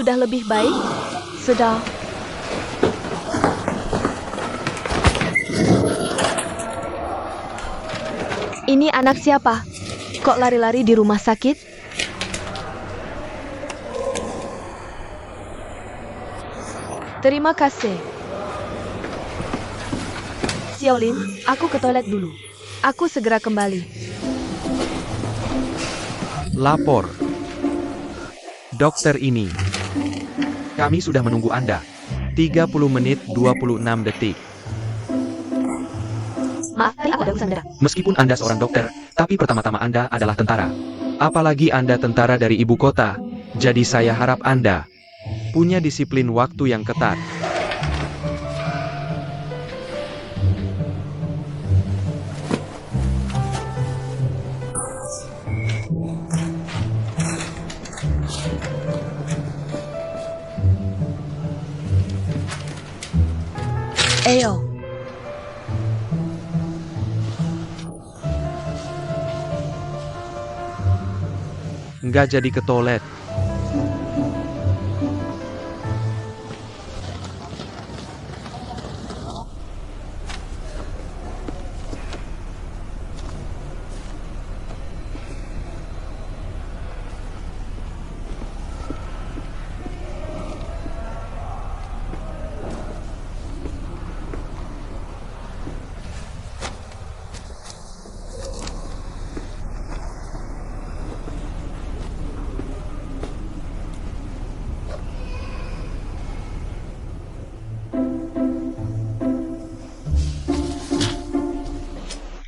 sudah lebih baik? Sudah. Ini anak siapa? Kok lari-lari di rumah sakit? Terima kasih. Xiaolin, aku ke toilet dulu. Aku segera kembali. Lapor. Dokter ini. Kami sudah menunggu Anda. 30 menit 26 detik. Maaf, tadi aku ada urusan mendadak. Meskipun Anda seorang dokter, tapi pertama-tama Anda adalah tentara. Apalagi Anda tentara dari ibu kota, jadi saya harap Anda punya disiplin waktu yang ketat. Ayo. Nggak jadi ke toilet.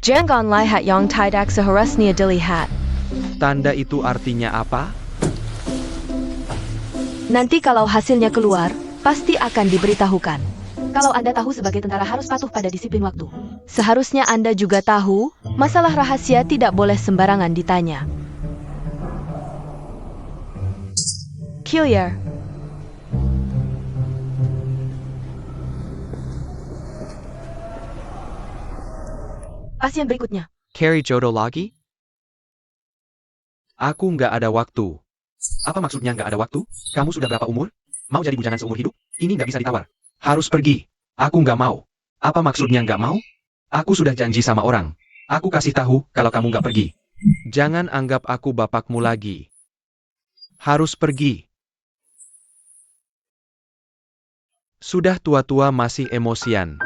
Jangan lihat yang tidak seharusnya dilihat. Tanda itu artinya apa? Nanti kalau hasilnya keluar, pasti akan diberitahukan. Kalau Anda tahu sebagai tentara harus patuh pada disiplin waktu. Seharusnya Anda juga tahu, masalah rahasia tidak boleh sembarangan ditanya. Clear. Pasien berikutnya. Carry jodoh lagi? Aku nggak ada waktu. Apa maksudnya nggak ada waktu? Kamu sudah berapa umur? Mau jadi bujangan seumur hidup? Ini nggak bisa ditawar. Harus pergi. Aku nggak mau. Apa maksudnya nggak mau? Aku sudah janji sama orang. Aku kasih tahu kalau kamu nggak pergi. Jangan anggap aku bapakmu lagi. Harus pergi. Sudah tua-tua masih emosian.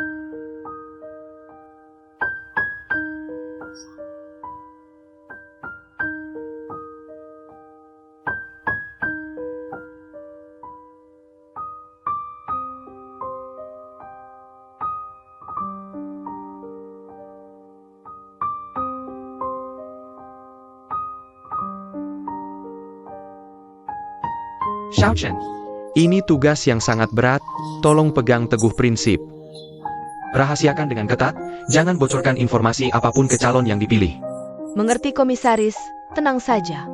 Xiaochen, ini tugas yang sangat berat, tolong pegang teguh prinsip. Rahasiakan dengan ketat, jangan bocorkan informasi apapun ke calon yang dipilih. Mengerti komisaris, tenang saja.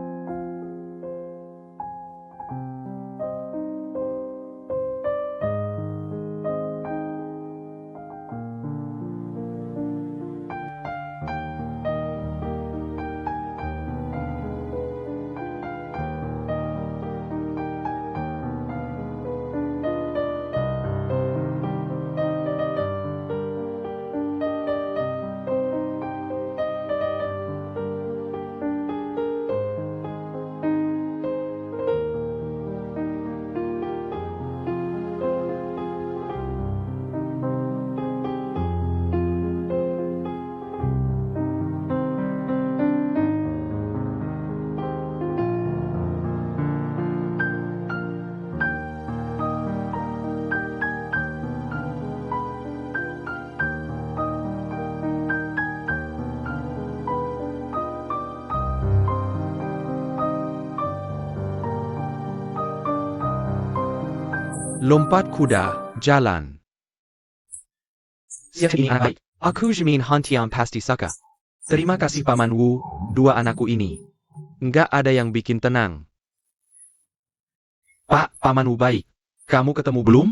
Lompat kuda, jalan. Siapa ini anak baik? Aku Jimin Hantian pasti suka. Terima kasih Paman Wu, dua anakku ini. Nggak ada yang bikin tenang. Pak, Paman Wu baik. Kamu ketemu belum?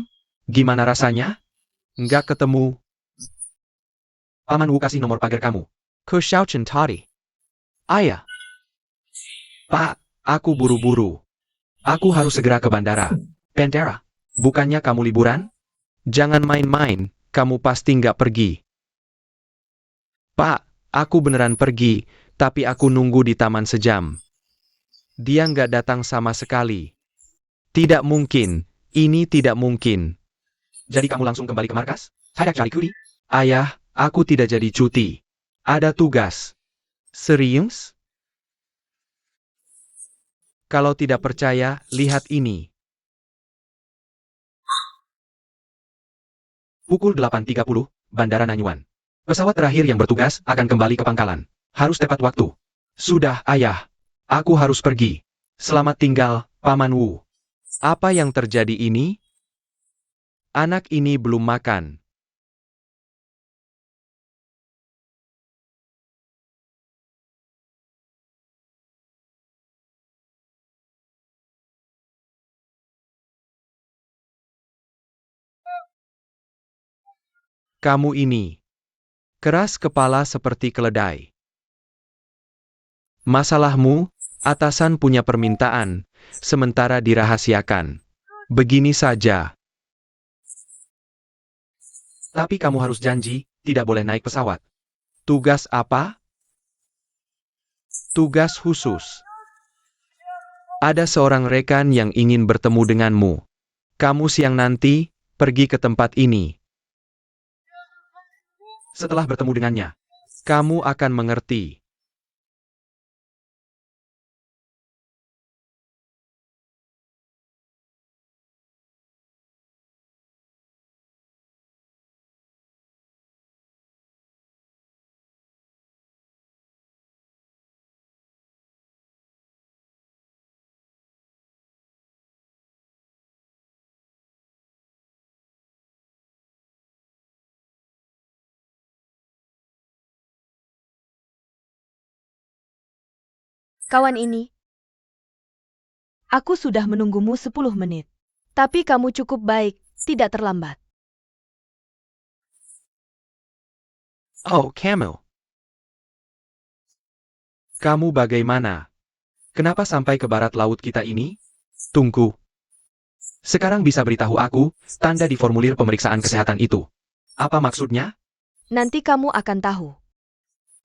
Gimana rasanya? Nggak ketemu. Paman Wu kasih nomor pagar kamu. Ke Xiaochen tadi. Ayah. Pak, aku buru-buru. Aku harus segera ke bandara. Pantera, bukannya kamu liburan? Jangan main-main, kamu pasti nggak pergi. Pak, aku beneran pergi, tapi aku nunggu di taman sejam. Dia nggak datang sama sekali. Tidak mungkin, ini tidak mungkin. Jadi kamu langsung kembali ke markas? Saya cari Kuri. Ayah, aku tidak jadi cuti. Ada tugas. Serius? Kalau tidak percaya, lihat ini. Pukul 8.30, Bandara Nanyuan. Pesawat terakhir yang bertugas akan kembali ke pangkalan. Harus tepat waktu. Sudah, Ayah. Aku harus pergi. Selamat tinggal, Paman Wu. Apa yang terjadi ini? Anak ini belum makan. Kamu ini. Keras kepala seperti keledai. Masalahmu, atasan punya permintaan, sementara dirahasiakan. Begini saja. Tapi kamu harus janji, tidak boleh naik pesawat. Tugas apa? Tugas khusus. Ada seorang rekan yang ingin bertemu denganmu. Kamu siang nanti, pergi ke tempat ini. Setelah bertemu dengannya, kamu akan mengerti. Kawan ini, aku sudah menunggumu 10 menit. Tapi kamu cukup baik, tidak terlambat. Oh, Camel. Kamu bagaimana? Kenapa sampai ke barat laut kita ini? Tunggu. Sekarang bisa beritahu aku, tanda di formulir pemeriksaan kesehatan itu. Apa maksudnya? Nanti kamu akan tahu.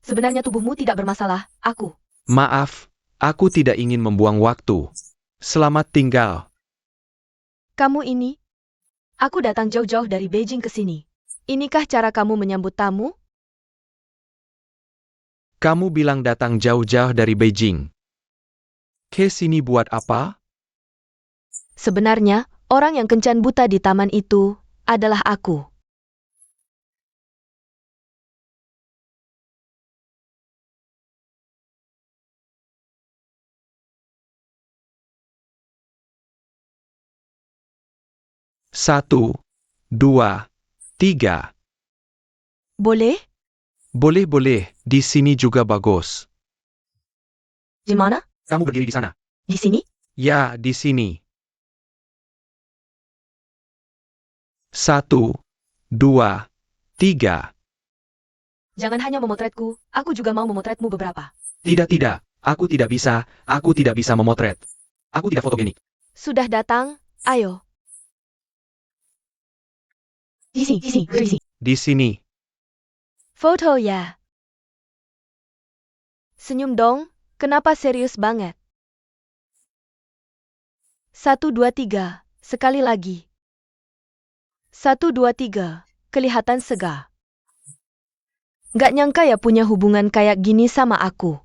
Sebenarnya tubuhmu tidak bermasalah, aku. Maaf, aku tidak ingin membuang waktu. Selamat tinggal. Kamu ini? Aku datang jauh-jauh dari Beijing ke sini. Inikah cara kamu menyambut tamu? Kamu bilang datang jauh-jauh dari Beijing. Ke sini buat apa? Sebenarnya, orang yang kencan buta di taman itu adalah aku. Satu, dua, tiga. Boleh? Boleh-boleh, di sini juga bagus. Di mana? Kamu berdiri di sana. Di sini? Ya, di sini. Satu, dua, tiga. Jangan hanya memotretku, aku juga mau memotretmu beberapa. Tidak, aku tidak bisa memotret. Aku tidak fotogenik. Sudah datang, ayo. Di sini. Di sini. Foto ya. Senyum dong, kenapa serius banget? 1, 2, 3, sekali lagi. 1, 2, 3, kelihatan segar. Gak nyangka ya punya hubungan kayak gini sama aku.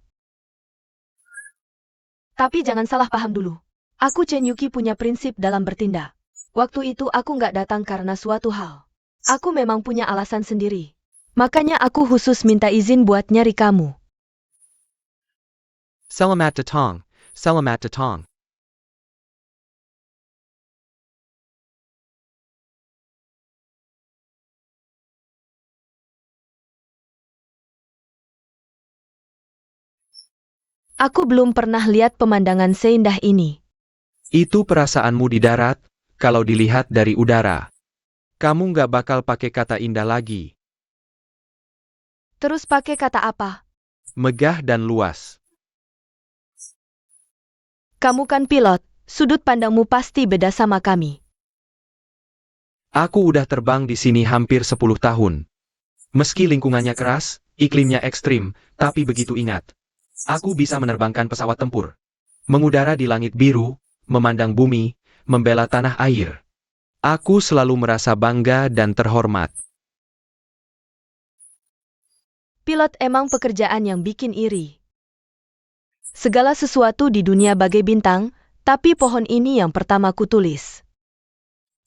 Tapi jangan salah paham dulu. Aku Chen Yuki punya prinsip dalam bertindak. Waktu itu aku gak datang karena suatu hal. Aku memang punya alasan sendiri. Makanya aku khusus minta izin buat nyari kamu. Selamat datang. Selamat datang. Aku belum pernah lihat pemandangan seindah ini. Itu perasaanmu di darat, kalau dilihat dari udara. Kamu nggak bakal pakai kata indah lagi. Terus pakai kata apa? Megah dan luas. Kamu kan pilot, sudut pandangmu pasti beda sama kami. Aku udah terbang di sini hampir 10 tahun. Meski lingkungannya keras, iklimnya ekstrim, tapi begitu ingat. Aku bisa menerbangkan pesawat tempur. Mengudara di langit biru, memandang bumi, membela tanah air. Aku selalu merasa bangga dan terhormat. Pilot emang pekerjaan yang bikin iri. Segala sesuatu di dunia bagai bintang, tapi pohon ini yang pertama kutulis.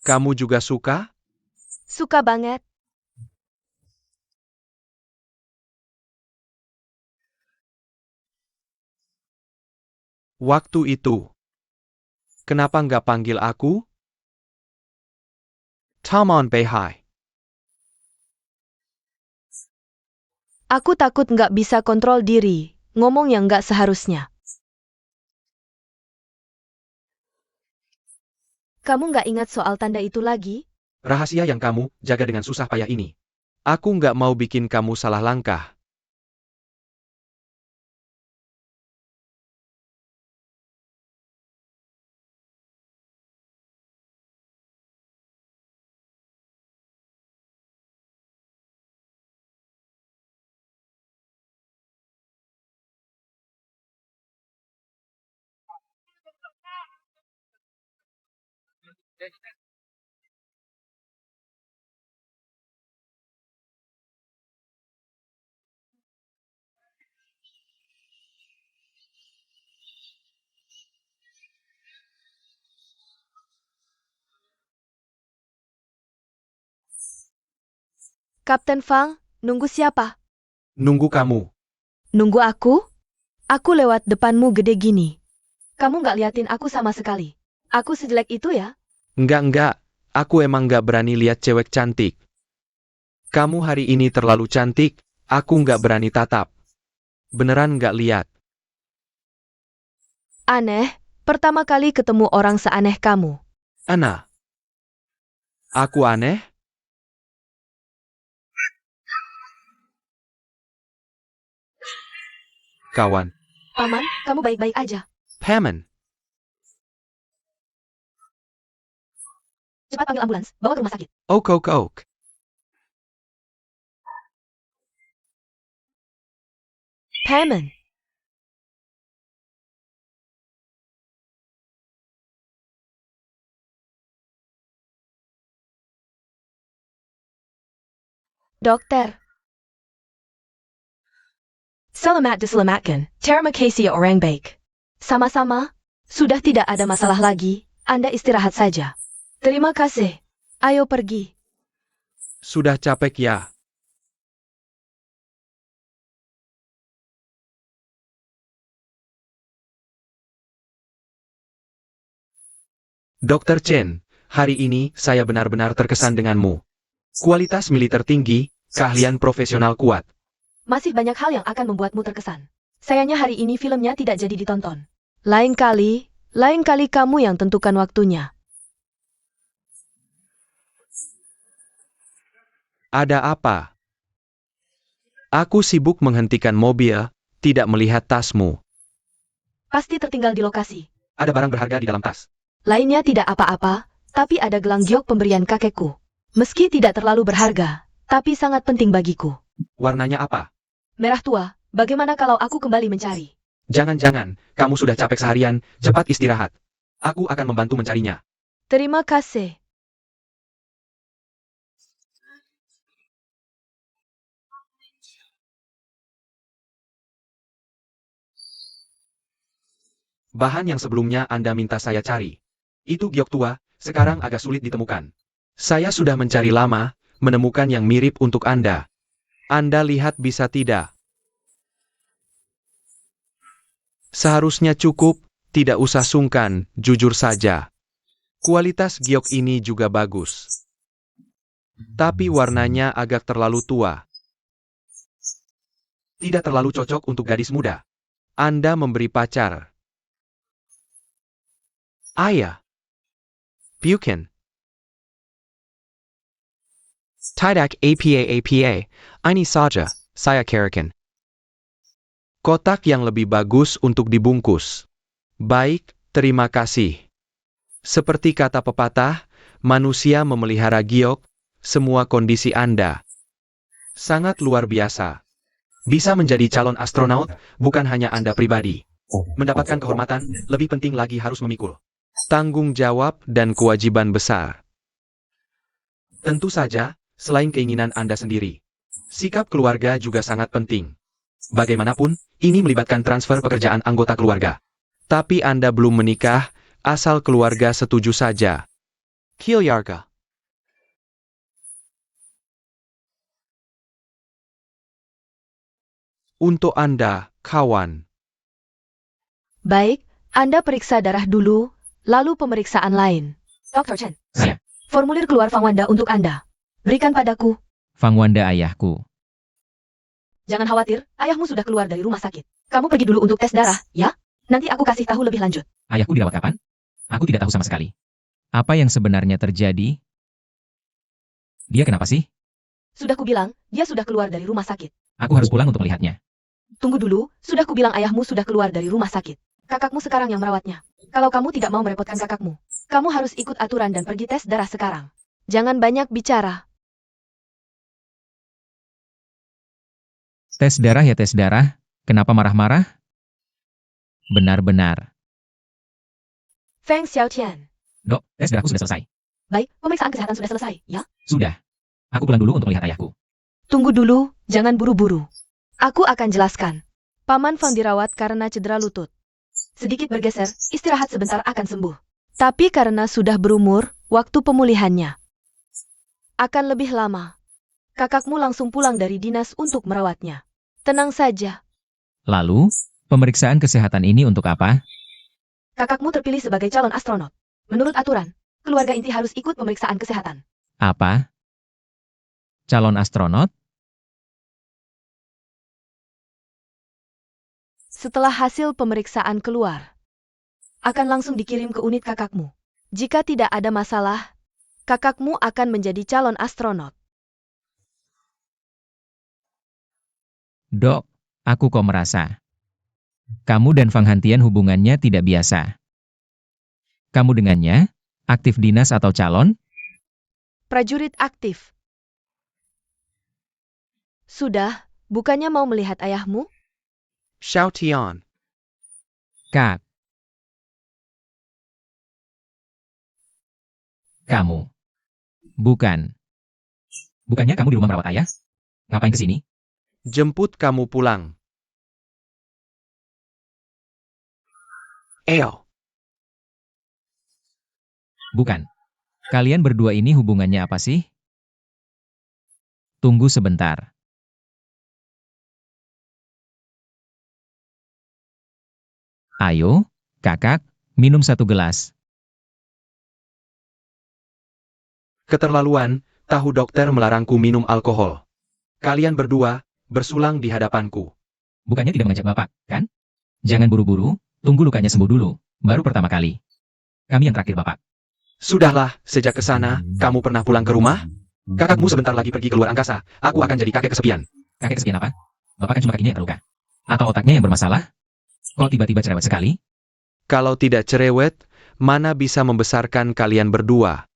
Kamu juga suka? Suka banget. Waktu itu. Kenapa nggak panggil aku? Tamon Beihai. Aku takut nggak bisa kontrol diri, ngomong yang nggak seharusnya. Kamu nggak ingat soal tanda itu lagi? Rahasia yang kamu jaga dengan susah payah ini. Aku nggak mau bikin kamu salah langkah. Kapten Fang, nunggu siapa? Nunggu kamu. Nunggu aku? Aku lewat depanmu gede gini. Kamu nggak liatin aku sama sekali. Aku sejelek itu ya? Enggak. Aku emang nggak berani lihat cewek cantik. Kamu hari ini terlalu cantik, aku nggak berani tatap. Beneran nggak lihat. Aneh, pertama kali ketemu orang seaneh kamu. Ana. Aku aneh? Kawan. Paman, kamu baik-baik aja. Paman. Cepat panggil ambulans, bawa ke rumah sakit. Ok. Paman. Dokter. Selamat diselamatkan, terima kasih orang baik. Sama-sama, sudah tidak ada masalah lagi, Anda istirahat saja. Terima kasih. Ayo pergi. Sudah capek ya. Dr. Chen, hari ini saya benar-benar terkesan denganmu. Kualitas militer tinggi, keahlian profesional kuat. Masih banyak hal yang akan membuatmu terkesan. Sayangnya hari ini filmnya tidak jadi ditonton. Lain kali kamu yang tentukan waktunya. Ada apa? Aku sibuk menghentikan mobil, tidak melihat tasmu. Pasti tertinggal di lokasi. Ada barang berharga di dalam tas. Lainnya tidak apa-apa, tapi ada gelang giok pemberian kakekku. Meski tidak terlalu berharga, tapi sangat penting bagiku. Warnanya apa? Merah tua, bagaimana kalau aku kembali mencari? Jangan, kamu sudah capek seharian, cepat istirahat. Aku akan membantu mencarinya. Terima kasih. Bahan yang sebelumnya Anda minta saya cari. Itu giok tua, sekarang agak sulit ditemukan. Saya sudah mencari lama, menemukan yang mirip untuk Anda. Anda lihat bisa tidak? Seharusnya cukup, tidak usah sungkan, jujur saja. Kualitas giok ini juga bagus. Tapi warnanya agak terlalu tua. Tidak terlalu cocok untuk gadis muda. Anda memberi pacar. Ayah. Bukan. Tidak apa, ini saja, saya kirakan. Kotak yang lebih bagus untuk dibungkus. Baik, terima kasih. Seperti kata pepatah, manusia memelihara giok, semua kondisi Anda sangat luar biasa. Bisa menjadi calon astronaut, bukan hanya Anda pribadi. Mendapatkan kehormatan, lebih penting lagi harus memikul tanggung jawab dan kewajiban besar. Tentu saja, selain keinginan Anda sendiri, sikap keluarga juga sangat penting. Bagaimanapun, ini melibatkan transfer pekerjaan anggota keluarga. Tapi Anda belum menikah, asal keluarga setuju saja. Keluarga. Untuk Anda, kawan. Baik, Anda periksa darah dulu, lalu pemeriksaan lain. Dr. Chen, Saya. formulir keluar Fang Wanda untuk Anda. Berikan padaku. Fang Wanda ayahku. Jangan khawatir, ayahmu sudah keluar dari rumah sakit. Kamu pergi dulu untuk tes darah, ya? Nanti aku kasih tahu lebih lanjut. Ayahku dirawat kapan? Aku tidak tahu sama sekali. Apa yang sebenarnya terjadi? Dia kenapa sih? Sudah kubilang, dia sudah keluar dari rumah sakit. Aku harus pulang untuk melihatnya. Tunggu dulu, sudah kubilang ayahmu sudah keluar dari rumah sakit. Kakakmu sekarang yang merawatnya. Kalau kamu tidak mau merepotkan kakakmu, kamu harus ikut aturan dan pergi tes darah sekarang. Jangan banyak bicara. Tes darah ya tes darah. Kenapa marah-marah? Benar-benar. Feng Xiaotian. Dok, tes darahku sudah selesai. Baik, pemeriksaan kesehatan sudah selesai, ya? Sudah. Aku pulang dulu untuk melihat ayahku. Tunggu dulu, jangan buru-buru. Aku akan jelaskan. Paman Fang dirawat karena cedera lutut. Sedikit bergeser, istirahat sebentar akan sembuh. Tapi karena sudah berumur, waktu pemulihannya akan lebih lama. Kakakmu langsung pulang dari dinas untuk merawatnya. Tenang saja. Lalu, pemeriksaan kesehatan ini untuk apa? Kakakmu terpilih sebagai calon astronot. Menurut aturan, keluarga inti harus ikut pemeriksaan kesehatan. Apa? Calon astronot? Setelah hasil pemeriksaan keluar, akan langsung dikirim ke unit kakakmu. Jika tidak ada masalah, kakakmu akan menjadi calon astronot. Dok, aku kok merasa. Kamu dan Fang Hantian hubungannya tidak biasa. Kamu dengannya, aktif dinas atau calon? Prajurit aktif. Sudah, bukannya mau melihat ayahmu? Xiaotian. Kak. Kamu. Bukan. Bukannya kamu di rumah merawat ayah? Ngapain ke sini? Jemput kamu pulang. Eo. Bukan. Kalian berdua ini hubungannya apa sih? Tunggu sebentar. Ayo, kakak, minum satu gelas. Keterlaluan, tahu dokter melarangku minum alkohol. Kalian berdua, bersulang di hadapanku. Bukannya tidak mengajak bapak, kan? Jangan buru-buru, tunggu lukanya sembuh dulu, baru pertama kali. Kami yang terakhir bapak. Sudahlah, sejak ke sana, kamu pernah pulang ke rumah? Kakakmu sebentar lagi pergi ke luar angkasa, aku akan jadi kakek kesepian. Kakek kesepian apa? Bapak kan cuma kakinya yang terluka. Atau otaknya yang bermasalah? Kok tiba-tiba cerewet sekali? Kalau tidak cerewet, mana bisa membesarkan kalian berdua?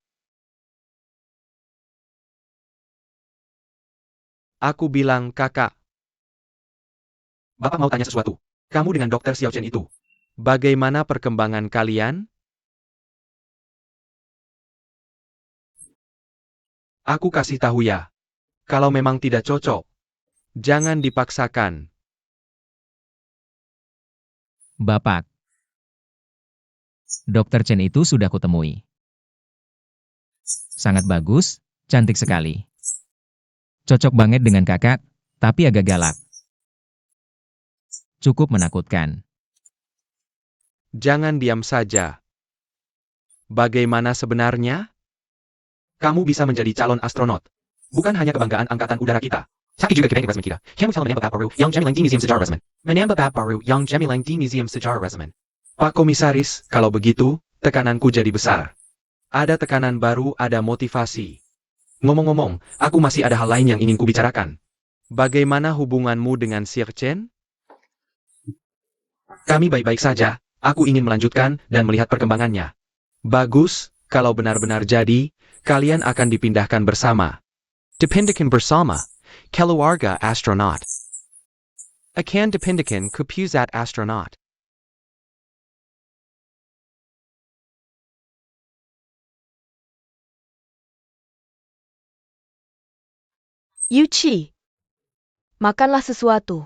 Aku bilang kakak. Bapak mau tanya sesuatu. Kamu dengan dokter Xiao Chen itu. Bagaimana perkembangan kalian? Aku kasih tahu ya. Kalau memang tidak cocok, jangan dipaksakan. Bapak. Dokter Chen itu sudah kutemui. Sangat bagus, cantik sekali. Cocok banget dengan kakak, tapi agak galak. Cukup menakutkan. Jangan diam saja. Bagaimana sebenarnya? Kamu bisa menjadi calon astronot. Bukan hanya kebanggaan angkatan udara kita. Tapi juga kita resmen kita. Yang misalnya menambah baru yang Gemilang di Museum Sejarah Resmen. Menambah baru yang Gemilang di Museum Sejarah Resmen. Pak Komisaris, kalau begitu, tekananku jadi besar. Ada tekanan baru, ada motivasi. Ngomong-ngomong, aku masih ada hal lain yang ingin kubicarakan. Bagaimana hubunganmu dengan Sir Chen? Kami baik-baik saja, aku ingin melanjutkan dan melihat perkembangannya. Bagus, kalau benar-benar jadi, kalian akan dipindahkan bersama. Dipindahkan bersama, keluarga astronot. Akan dipindahkan ke pusat astronot. Yuchi, makanlah sesuatu.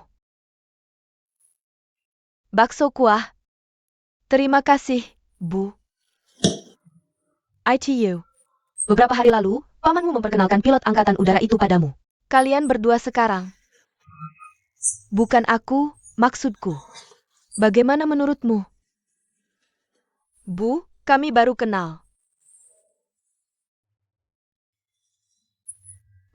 Bakso kuah. Terima kasih, Bu. ITU. Beberapa hari lalu, pamanmu memperkenalkan pilot angkatan udara itu padamu. Kalian berdua sekarang. Bukan aku, maksudku. Bagaimana menurutmu? Bu, kami baru kenal.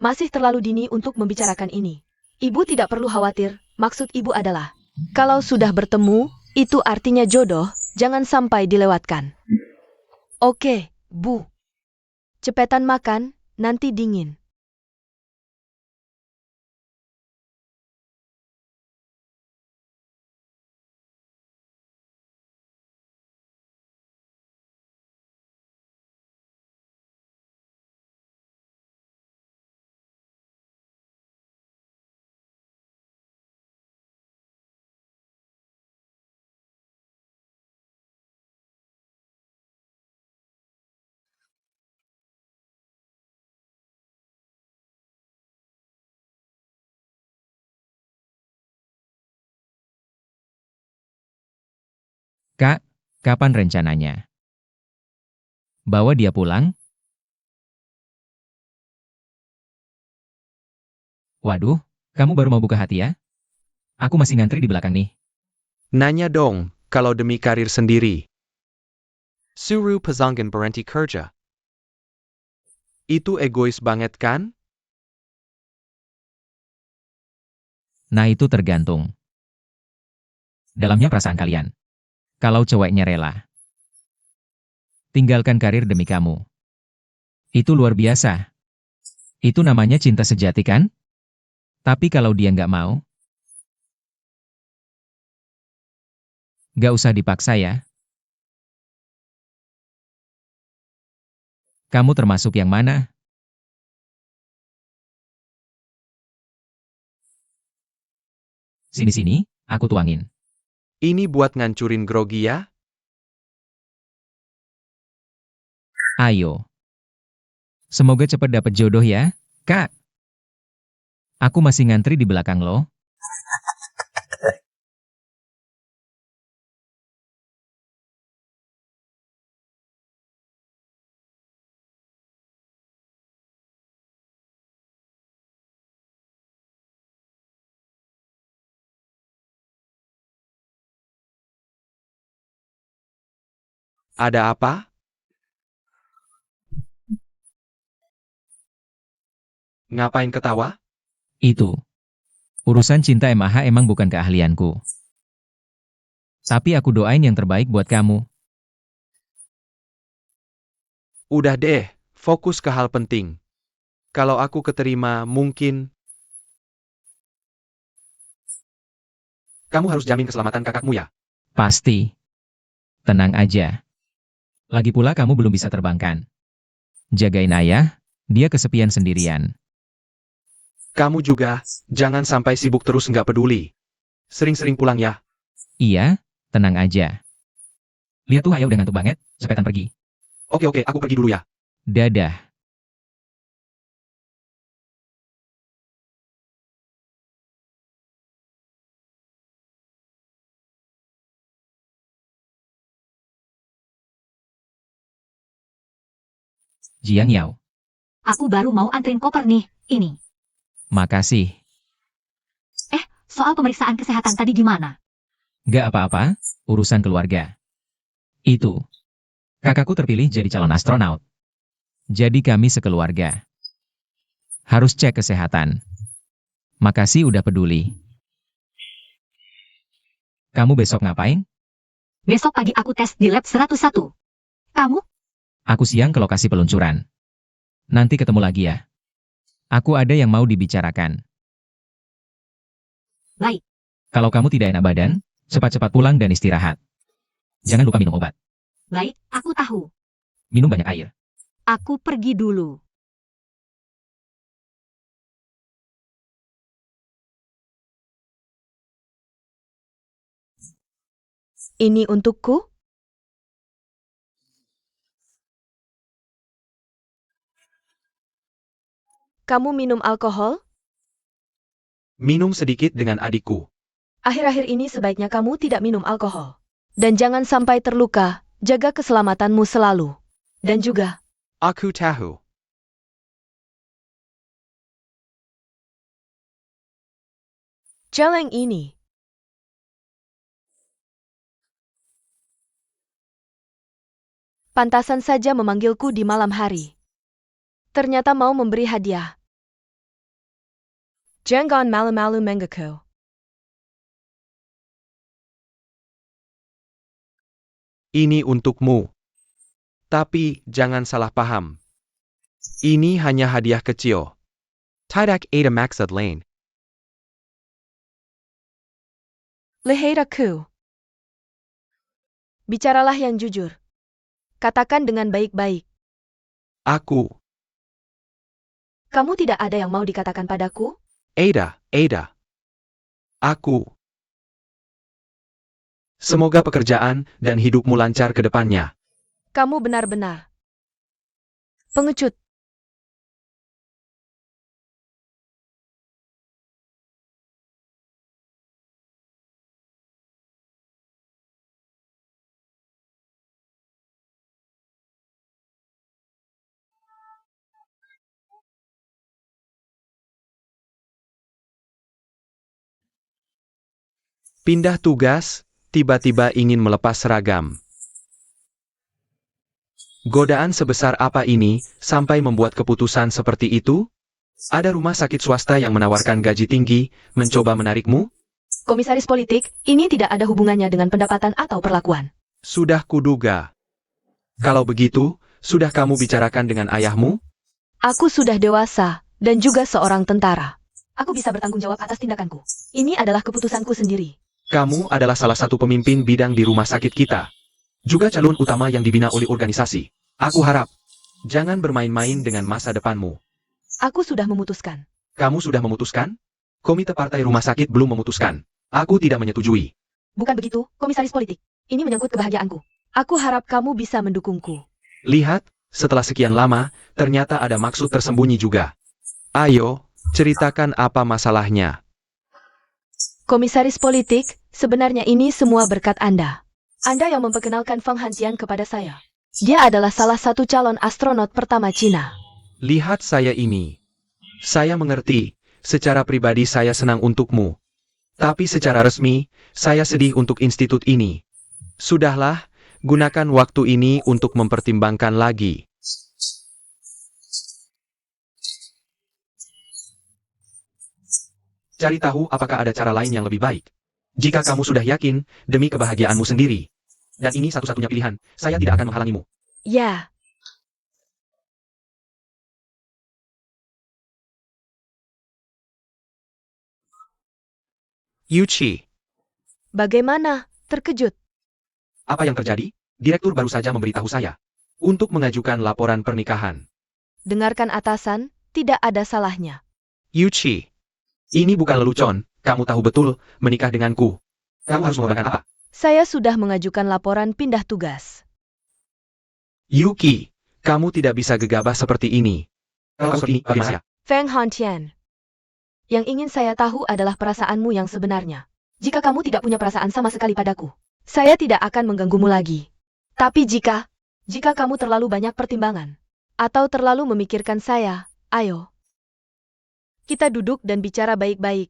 Masih terlalu dini untuk membicarakan ini. Ibu tidak perlu khawatir, maksud ibu adalah, kalau sudah bertemu, itu artinya jodoh, jangan sampai dilewatkan. Oke, Bu. Cepetan makan, nanti dingin. Kak, kapan rencananya? Bawa dia pulang? Waduh, kamu baru mau buka hati ya? Aku masih ngantri di belakang nih. Nanya dong, kalau demi karir sendiri. Suruh pasangan berhenti kerja. Itu egois banget kan? Nah itu tergantung. Dalamnya perasaan kalian. Kalau ceweknya rela. Tinggalkan karir demi kamu. Itu luar biasa. Itu namanya cinta sejati kan? Tapi kalau dia nggak mau, nggak usah dipaksa ya. Kamu termasuk yang mana? Sini-sini, aku tuangin. Ini buat ngancurin grogi ya? Ayo. Semoga cepat dapat jodoh ya, Kak. Aku masih ngantri di belakang lo. Ada apa? Ngapain ketawa? Itu. Urusan cinta MAH emang bukan keahlianku. Tapi aku doain yang terbaik buat kamu. Udah deh, fokus ke hal penting. Kalau aku keterima, mungkin kamu harus jamin keselamatan kakakmu ya. Pasti. Tenang aja. Lagi pula kamu belum bisa terbang kan? Jagain ayah, dia kesepian sendirian. Kamu juga, jangan sampai sibuk terus nggak peduli. Sering-sering pulang ya. Iya, tenang aja. Lihat tuh ayah udah ngantuk banget, cepetan pergi. Oke, aku pergi dulu ya. Dadah. Jiang Yao. Aku baru mau anterin koper nih, ini. Makasih. Soal pemeriksaan kesehatan tadi gimana? Gak apa-apa, urusan keluarga. Itu. Kakakku terpilih jadi calon astronaut. Jadi kami sekeluarga. Harus cek kesehatan. Makasih udah peduli. Kamu besok ngapain? Besok pagi aku tes di lab 101. Kamu? Aku siang ke lokasi peluncuran. Nanti ketemu lagi ya. Aku ada yang mau dibicarakan. Baik. Kalau kamu tidak enak badan, cepat-cepat pulang dan istirahat. Jangan lupa minum obat. Baik, aku tahu. Minum banyak air. Aku pergi dulu. Ini untukku? Kamu minum alkohol? Minum sedikit dengan adikku. Akhir-akhir ini sebaiknya kamu tidak minum alkohol. Dan jangan sampai terluka, jaga keselamatanmu selalu. Dan juga, Aku tahu. celeng ini. Pantasan saja memanggilku di malam hari. Ternyata mau memberi hadiah. Jangan malu-malu mengaku. Ini untukmu. Tapi, jangan salah paham. Ini hanya hadiah kecil. Tidak ada maksud lain. Lihat aku. Bicaralah yang jujur. Katakan dengan baik-baik. Aku. Kamu tidak ada yang mau dikatakan padaku? Ada. Aku. Semoga pekerjaan dan hidupmu lancar ke depannya. Kamu benar-benar pengecut. Pindah tugas, tiba-tiba ingin melepas seragam. Godaan sebesar apa ini, sampai membuat keputusan seperti itu? Ada rumah sakit swasta yang menawarkan gaji tinggi, mencoba menarikmu? Komisaris politik, ini tidak ada hubungannya dengan pendapatan atau perlakuan. Sudah kuduga. Kalau begitu, sudah kamu bicarakan dengan ayahmu? Aku sudah dewasa, dan juga seorang tentara. Aku bisa bertanggung jawab atas tindakanku. Ini adalah keputusanku sendiri. Kamu adalah salah satu pemimpin bidang di rumah sakit kita. Juga calon utama yang dibina oleh organisasi. Aku harap, jangan bermain-main dengan masa depanmu. Aku sudah memutuskan. Kamu sudah memutuskan? Komite Partai Rumah Sakit belum memutuskan. Aku tidak menyetujui. Bukan begitu, komisaris politik. Ini menyangkut kebahagiaanku. Aku harap kamu bisa mendukungku. Lihat, setelah sekian lama, ternyata ada maksud tersembunyi juga. Ayo, ceritakan apa masalahnya. Komisaris politik, sebenarnya ini semua berkat Anda. Anda yang memperkenalkan Fang Hantian kepada saya. Dia adalah salah satu calon astronot pertama Cina. Lihat saya ini. Saya mengerti, secara pribadi saya senang untukmu. Tapi secara resmi, saya sedih untuk institut ini. Sudahlah, gunakan waktu ini untuk mempertimbangkan lagi. Cari tahu apakah ada cara lain yang lebih baik. Jika kamu sudah yakin, demi kebahagiaanmu sendiri. Dan ini satu-satunya pilihan, saya tidak akan menghalangimu. Ya, Yuchi, bagaimana? Terkejut. apa yang terjadi? Direktur baru saja memberitahu saya. Untuk mengajukan laporan pernikahan. Dengarkan atasan, tidak ada salahnya. Yuchi, ini bukan lelucon, kamu tahu betul, menikah denganku. Kamu harus mengorbankan apa? Saya sudah mengajukan laporan pindah tugas. Yuki, kamu tidak bisa gegabah seperti ini. Kalau seperti ini, bagaimana? Feng Hantian. Yang ingin saya tahu adalah perasaanmu yang sebenarnya. Jika kamu tidak punya perasaan sama sekali padaku, saya tidak akan mengganggumu lagi. Tapi jika kamu terlalu banyak pertimbangan, atau terlalu memikirkan saya, ayo. Kita duduk dan bicara baik-baik.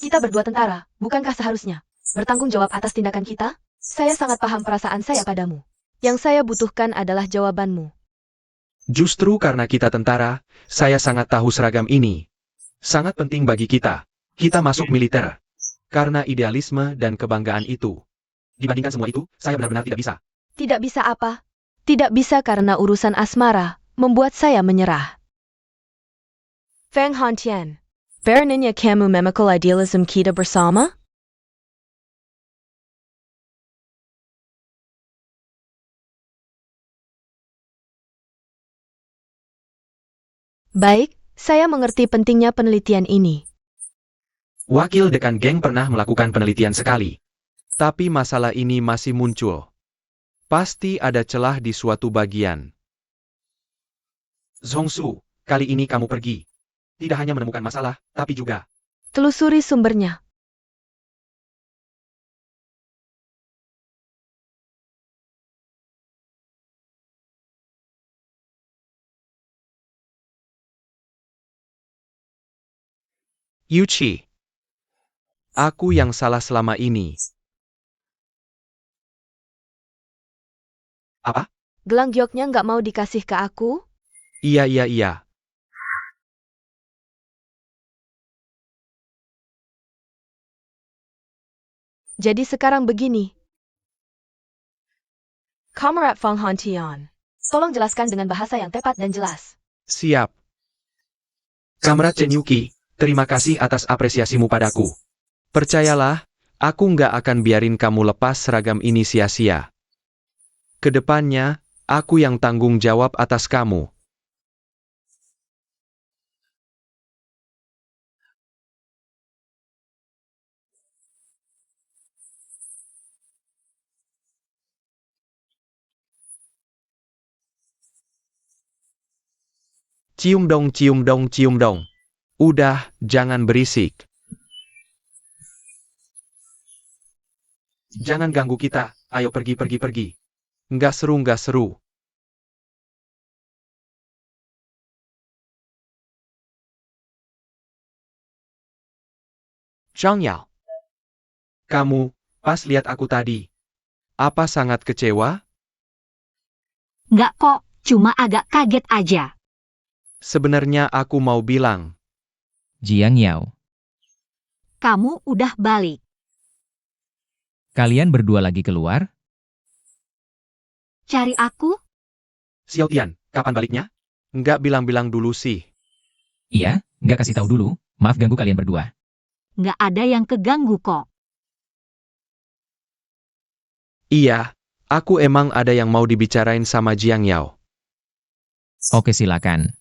Kita berdua tentara, bukankah seharusnya bertanggung jawab atas tindakan kita? Saya sangat paham perasaan saya padamu. Yang saya butuhkan adalah jawabanmu. Justru karena kita tentara, saya sangat tahu seragam ini. Sangat penting bagi kita. Kita masuk militer. Karena idealisme dan kebanggaan itu. Dibandingkan semua itu, saya benar-benar tidak bisa. Tidak bisa apa? Tidak bisa karena urusan asmara membuat saya menyerah. Feng Hantian, Beraninya kamu memikul idealisme kita bersama? Baik, saya mengerti pentingnya penelitian ini. Wakil dekan geng pernah melakukan penelitian sekali. Tapi masalah ini masih muncul. Pasti ada celah di suatu bagian. Zhongsu, kali ini kamu pergi. Tidak hanya menemukan masalah, tapi juga Telusuri sumbernya. Yuchi. Aku yang salah selama ini. apa? Gelang gioknya nggak mau dikasih ke aku? Iya. Jadi sekarang begini. Kamerad Fanghantian, tolong jelaskan dengan bahasa yang tepat dan jelas. Siap. Kamrat Chen Yuki, terima kasih atas apresiasimu padaku. Percayalah, aku nggak akan biarin kamu lepas seragam ini sia-sia. Kedepannya, aku yang tanggung jawab atas kamu. Cium dong. Udah, jangan berisik. Jangan ganggu kita, ayo pergi. Nggak seru. Zhang Yao, Kamu, pas lihat aku tadi. apa sangat kecewa? Nggak kok, cuma agak kaget aja. Sebenarnya aku mau bilang. Jiang Yao. Kamu udah balik. Kalian berdua lagi keluar? Cari aku? Xiao Tian, kapan baliknya? Nggak bilang-bilang dulu sih. Iya, nggak kasih tahu dulu. Maaf ganggu kalian berdua. Nggak ada yang keganggu kok. Iya, aku emang ada yang mau dibicarain sama Jiang Yao. Oke silakan.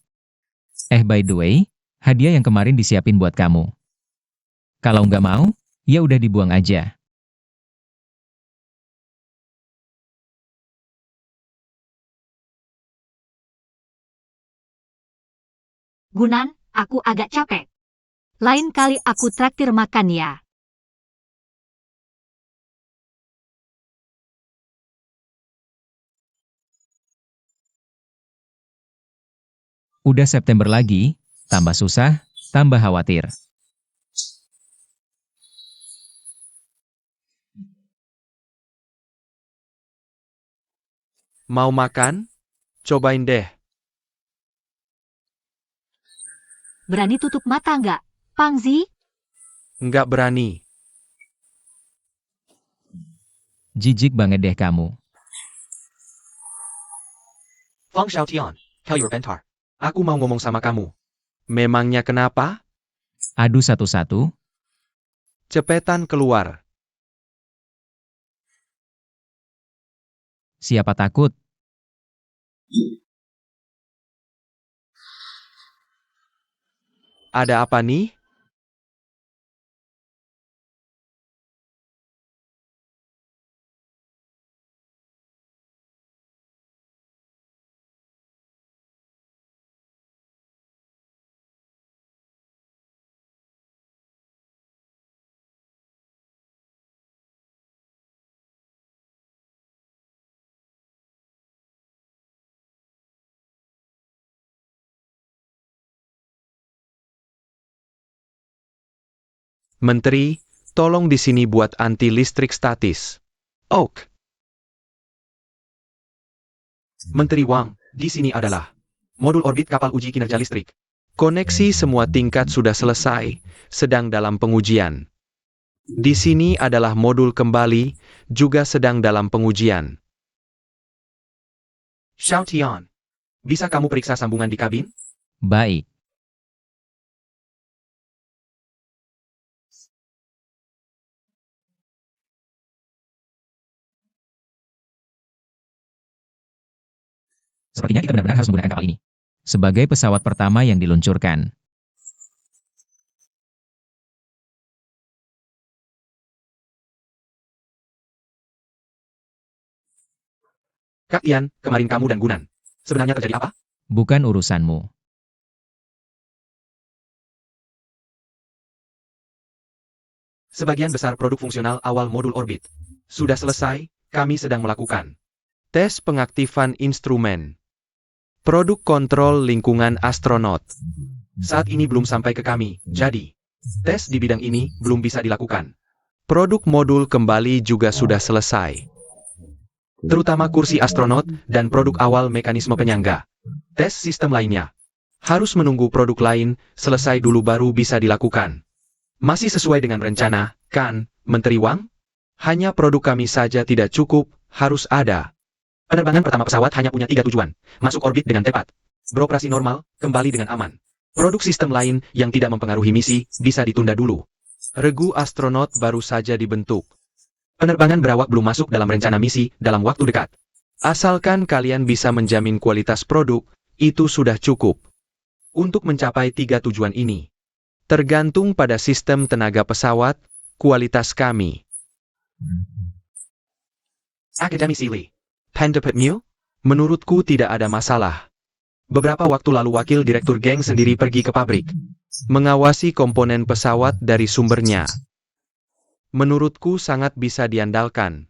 By the way, hadiah yang kemarin disiapin buat kamu. Kalau nggak mau, ya udah dibuang aja. Gunan, aku agak capek. Lain kali aku traktir makan ya. Udah September lagi, tambah susah, tambah khawatir. Mau makan? Cobain deh. Berani tutup mata nggak, Pangzi? Nggak berani. Jijik banget deh kamu. Fang Xiaotian, tell your bentar. Aku mau ngomong sama kamu. Memangnya kenapa? Adu satu-satu, Cepetan keluar. siapa takut? Ada apa nih? Menteri, tolong di sini buat anti listrik statis. Oke. Menteri Wang, di sini adalah modul orbit kapal uji kinerja listrik. Koneksi semua tingkat sudah selesai, sedang dalam pengujian. Di sini adalah modul kembali, juga sedang dalam pengujian. Xiaotian, bisa kamu periksa sambungan di kabin? Baik. Sepertinya kita benar-benar harus menggunakan kapal ini. Sebagai pesawat pertama yang diluncurkan. Kapten, kemarin kamu dan Gunan. Sebenarnya terjadi apa? Bukan urusanmu. Sebagian besar produk fungsional awal modul orbit sudah selesai, kami sedang melakukan Tes pengaktifan instrumen. Produk kontrol lingkungan astronot. saat ini belum sampai ke kami, jadi tes di bidang ini belum bisa dilakukan. Produk modul kembali juga sudah selesai. Terutama kursi astronot dan produk awal mekanisme penyangga. Tes sistem lainnya harus menunggu produk lain selesai dulu baru bisa dilakukan. Masih sesuai dengan rencana, kan, Menteri Wang? Hanya produk kami saja tidak cukup, harus ada. Penerbangan pertama pesawat hanya punya 3 tujuan. Masuk orbit dengan tepat, beroperasi normal, kembali dengan aman. Produk sistem lain yang tidak mempengaruhi misi bisa ditunda dulu. Regu astronot baru saja dibentuk. Penerbangan berawak belum masuk dalam rencana misi dalam waktu dekat. Asalkan kalian bisa menjamin kualitas produk, itu sudah cukup. Untuk mencapai 3 tujuan ini, tergantung pada sistem tenaga pesawat, kualitas kami. Akademi Sili. Pendapat Mew? Menurutku tidak ada masalah. Beberapa waktu lalu wakil direktur geng sendiri pergi ke pabrik. Mengawasi komponen pesawat dari sumbernya. Menurutku sangat bisa diandalkan.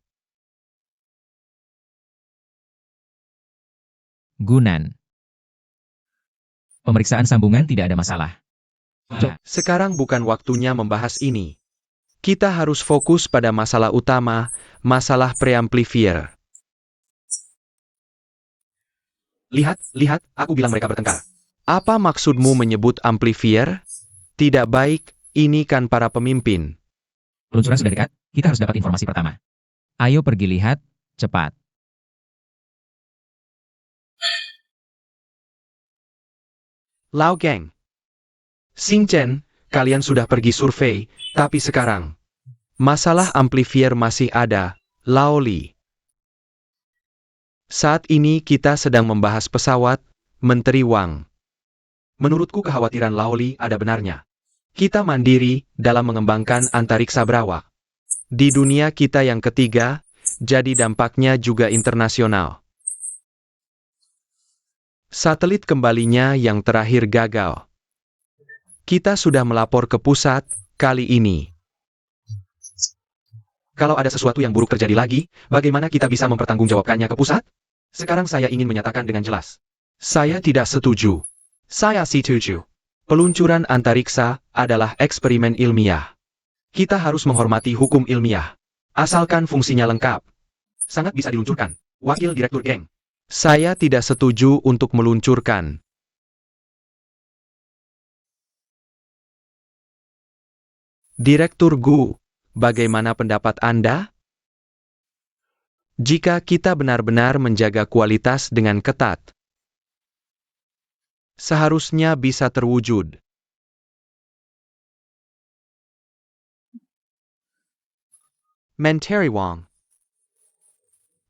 Gunan. Pemeriksaan sambungan tidak ada masalah. Sekarang bukan waktunya membahas ini. Kita harus fokus pada masalah utama, masalah preamplifier. Lihat, aku bilang mereka bertengkar. Apa maksudmu menyebut amplifier? Tidak baik, ini kan para pemimpin. Peluncuran sudah dekat, kita harus dapat informasi pertama. Ayo pergi lihat, cepat. Lao Geng. Xing Chen, kalian sudah pergi survei, tapi sekarang Masalah amplifier masih ada, Lao Li. Saat ini kita sedang membahas pesawat, Menteri Wang. menurutku kekhawatiran Laoli ada benarnya. Kita mandiri dalam mengembangkan antariksa berawak. Di dunia kita yang ketiga, jadi dampaknya juga internasional. Satelit kembalinya yang terakhir gagal. Kita sudah melapor ke pusat, kali ini. Kalau ada sesuatu yang buruk terjadi lagi, bagaimana kita bisa mempertanggungjawabkannya ke pusat? Sekarang saya ingin menyatakan dengan jelas. Saya tidak setuju. Saya setuju. Peluncuran antariksa adalah eksperimen ilmiah. Kita harus menghormati hukum ilmiah. Asalkan fungsinya lengkap. Sangat bisa diluncurkan. Wakil Direktur Geng. Saya tidak setuju untuk meluncurkan. Direktur Gu, bagaimana pendapat Anda? Jika kita benar-benar menjaga kualitas dengan ketat, seharusnya bisa terwujud. Menteri Wang.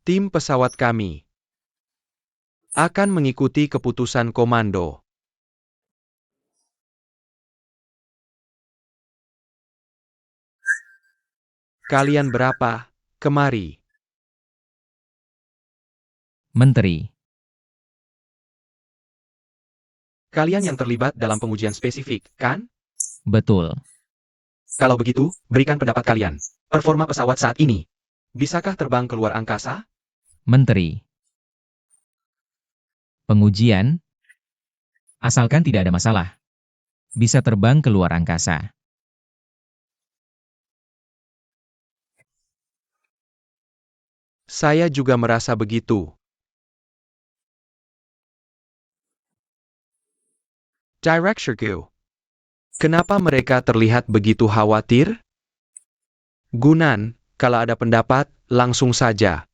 Tim pesawat kami akan mengikuti keputusan komando. Kalian berapa? Kemari. Menteri. Kalian yang terlibat dalam pengujian spesifik, kan? Betul. Kalau begitu, berikan pendapat kalian. Performa pesawat saat ini. Bisakah terbang keluar angkasa? Menteri. Pengujian. Asalkan tidak ada masalah. Bisa terbang ke luar angkasa. Saya juga merasa begitu. Director Gu. Kenapa mereka terlihat begitu khawatir? Gunan, kalau ada pendapat, langsung saja.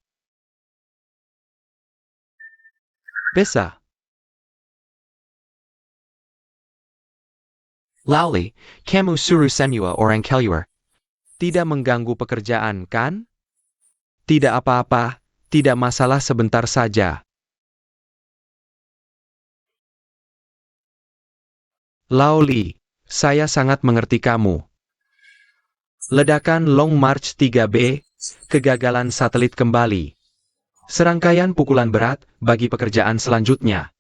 Bisa. Lauli, kamu suruh semua orang keluar. Tidak mengganggu pekerjaan, kan? Tidak apa-apa, tidak masalah sebentar saja. Lao Li, saya sangat mengerti kamu. Ledakan Long March 3B, kegagalan satelit kembali. Serangkaian pukulan berat bagi pekerjaan selanjutnya.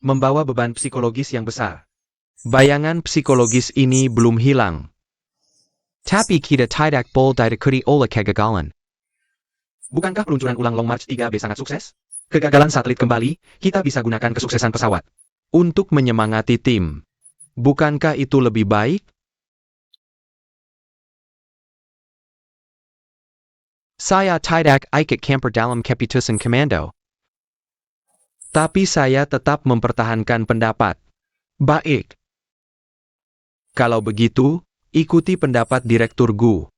Membawa beban psikologis yang besar. Bayangan psikologis ini belum hilang. Tapi kita tidak boleh ikuti oleh kegagalan. Bukankah peluncuran ulang Long March 3B sangat sukses? Kegagalan satelit kembali, kita bisa gunakan kesuksesan pesawat. Untuk menyemangati tim. Bukankah itu lebih baik? Saya tidak ikut camper dalam keputusan komando. Tapi saya tetap mempertahankan pendapat. Baik. Kalau begitu, ikuti pendapat Direktur Gu.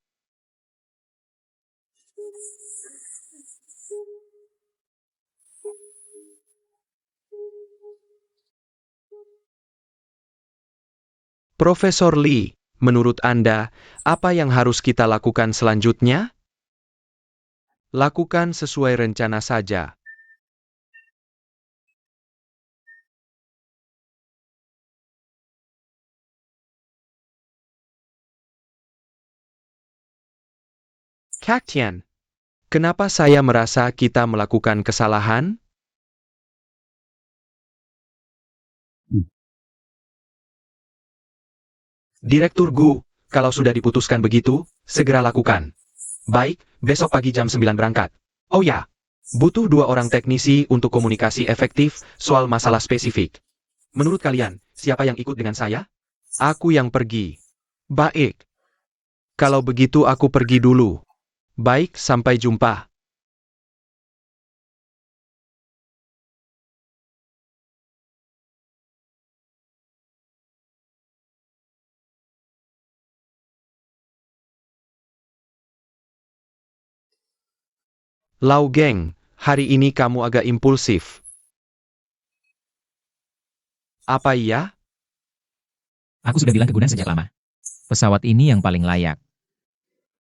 Profesor Lee, menurut Anda, apa yang harus kita lakukan selanjutnya? Lakukan sesuai rencana saja. Kak Tian, kenapa saya merasa kita melakukan kesalahan? Direktur Gu, kalau sudah diputuskan begitu, segera lakukan. Baik, besok pagi jam 9 berangkat. Oh ya, butuh 2 orang teknisi untuk komunikasi efektif soal masalah spesifik. Menurut kalian, siapa yang ikut dengan saya? Aku yang pergi. Baik. Kalau begitu aku pergi dulu. Baik, sampai jumpa. Lau Geng, hari ini kamu agak impulsif. Apa iya? Aku sudah bilang ke Gunan sejak lama. Pesawat ini yang paling layak.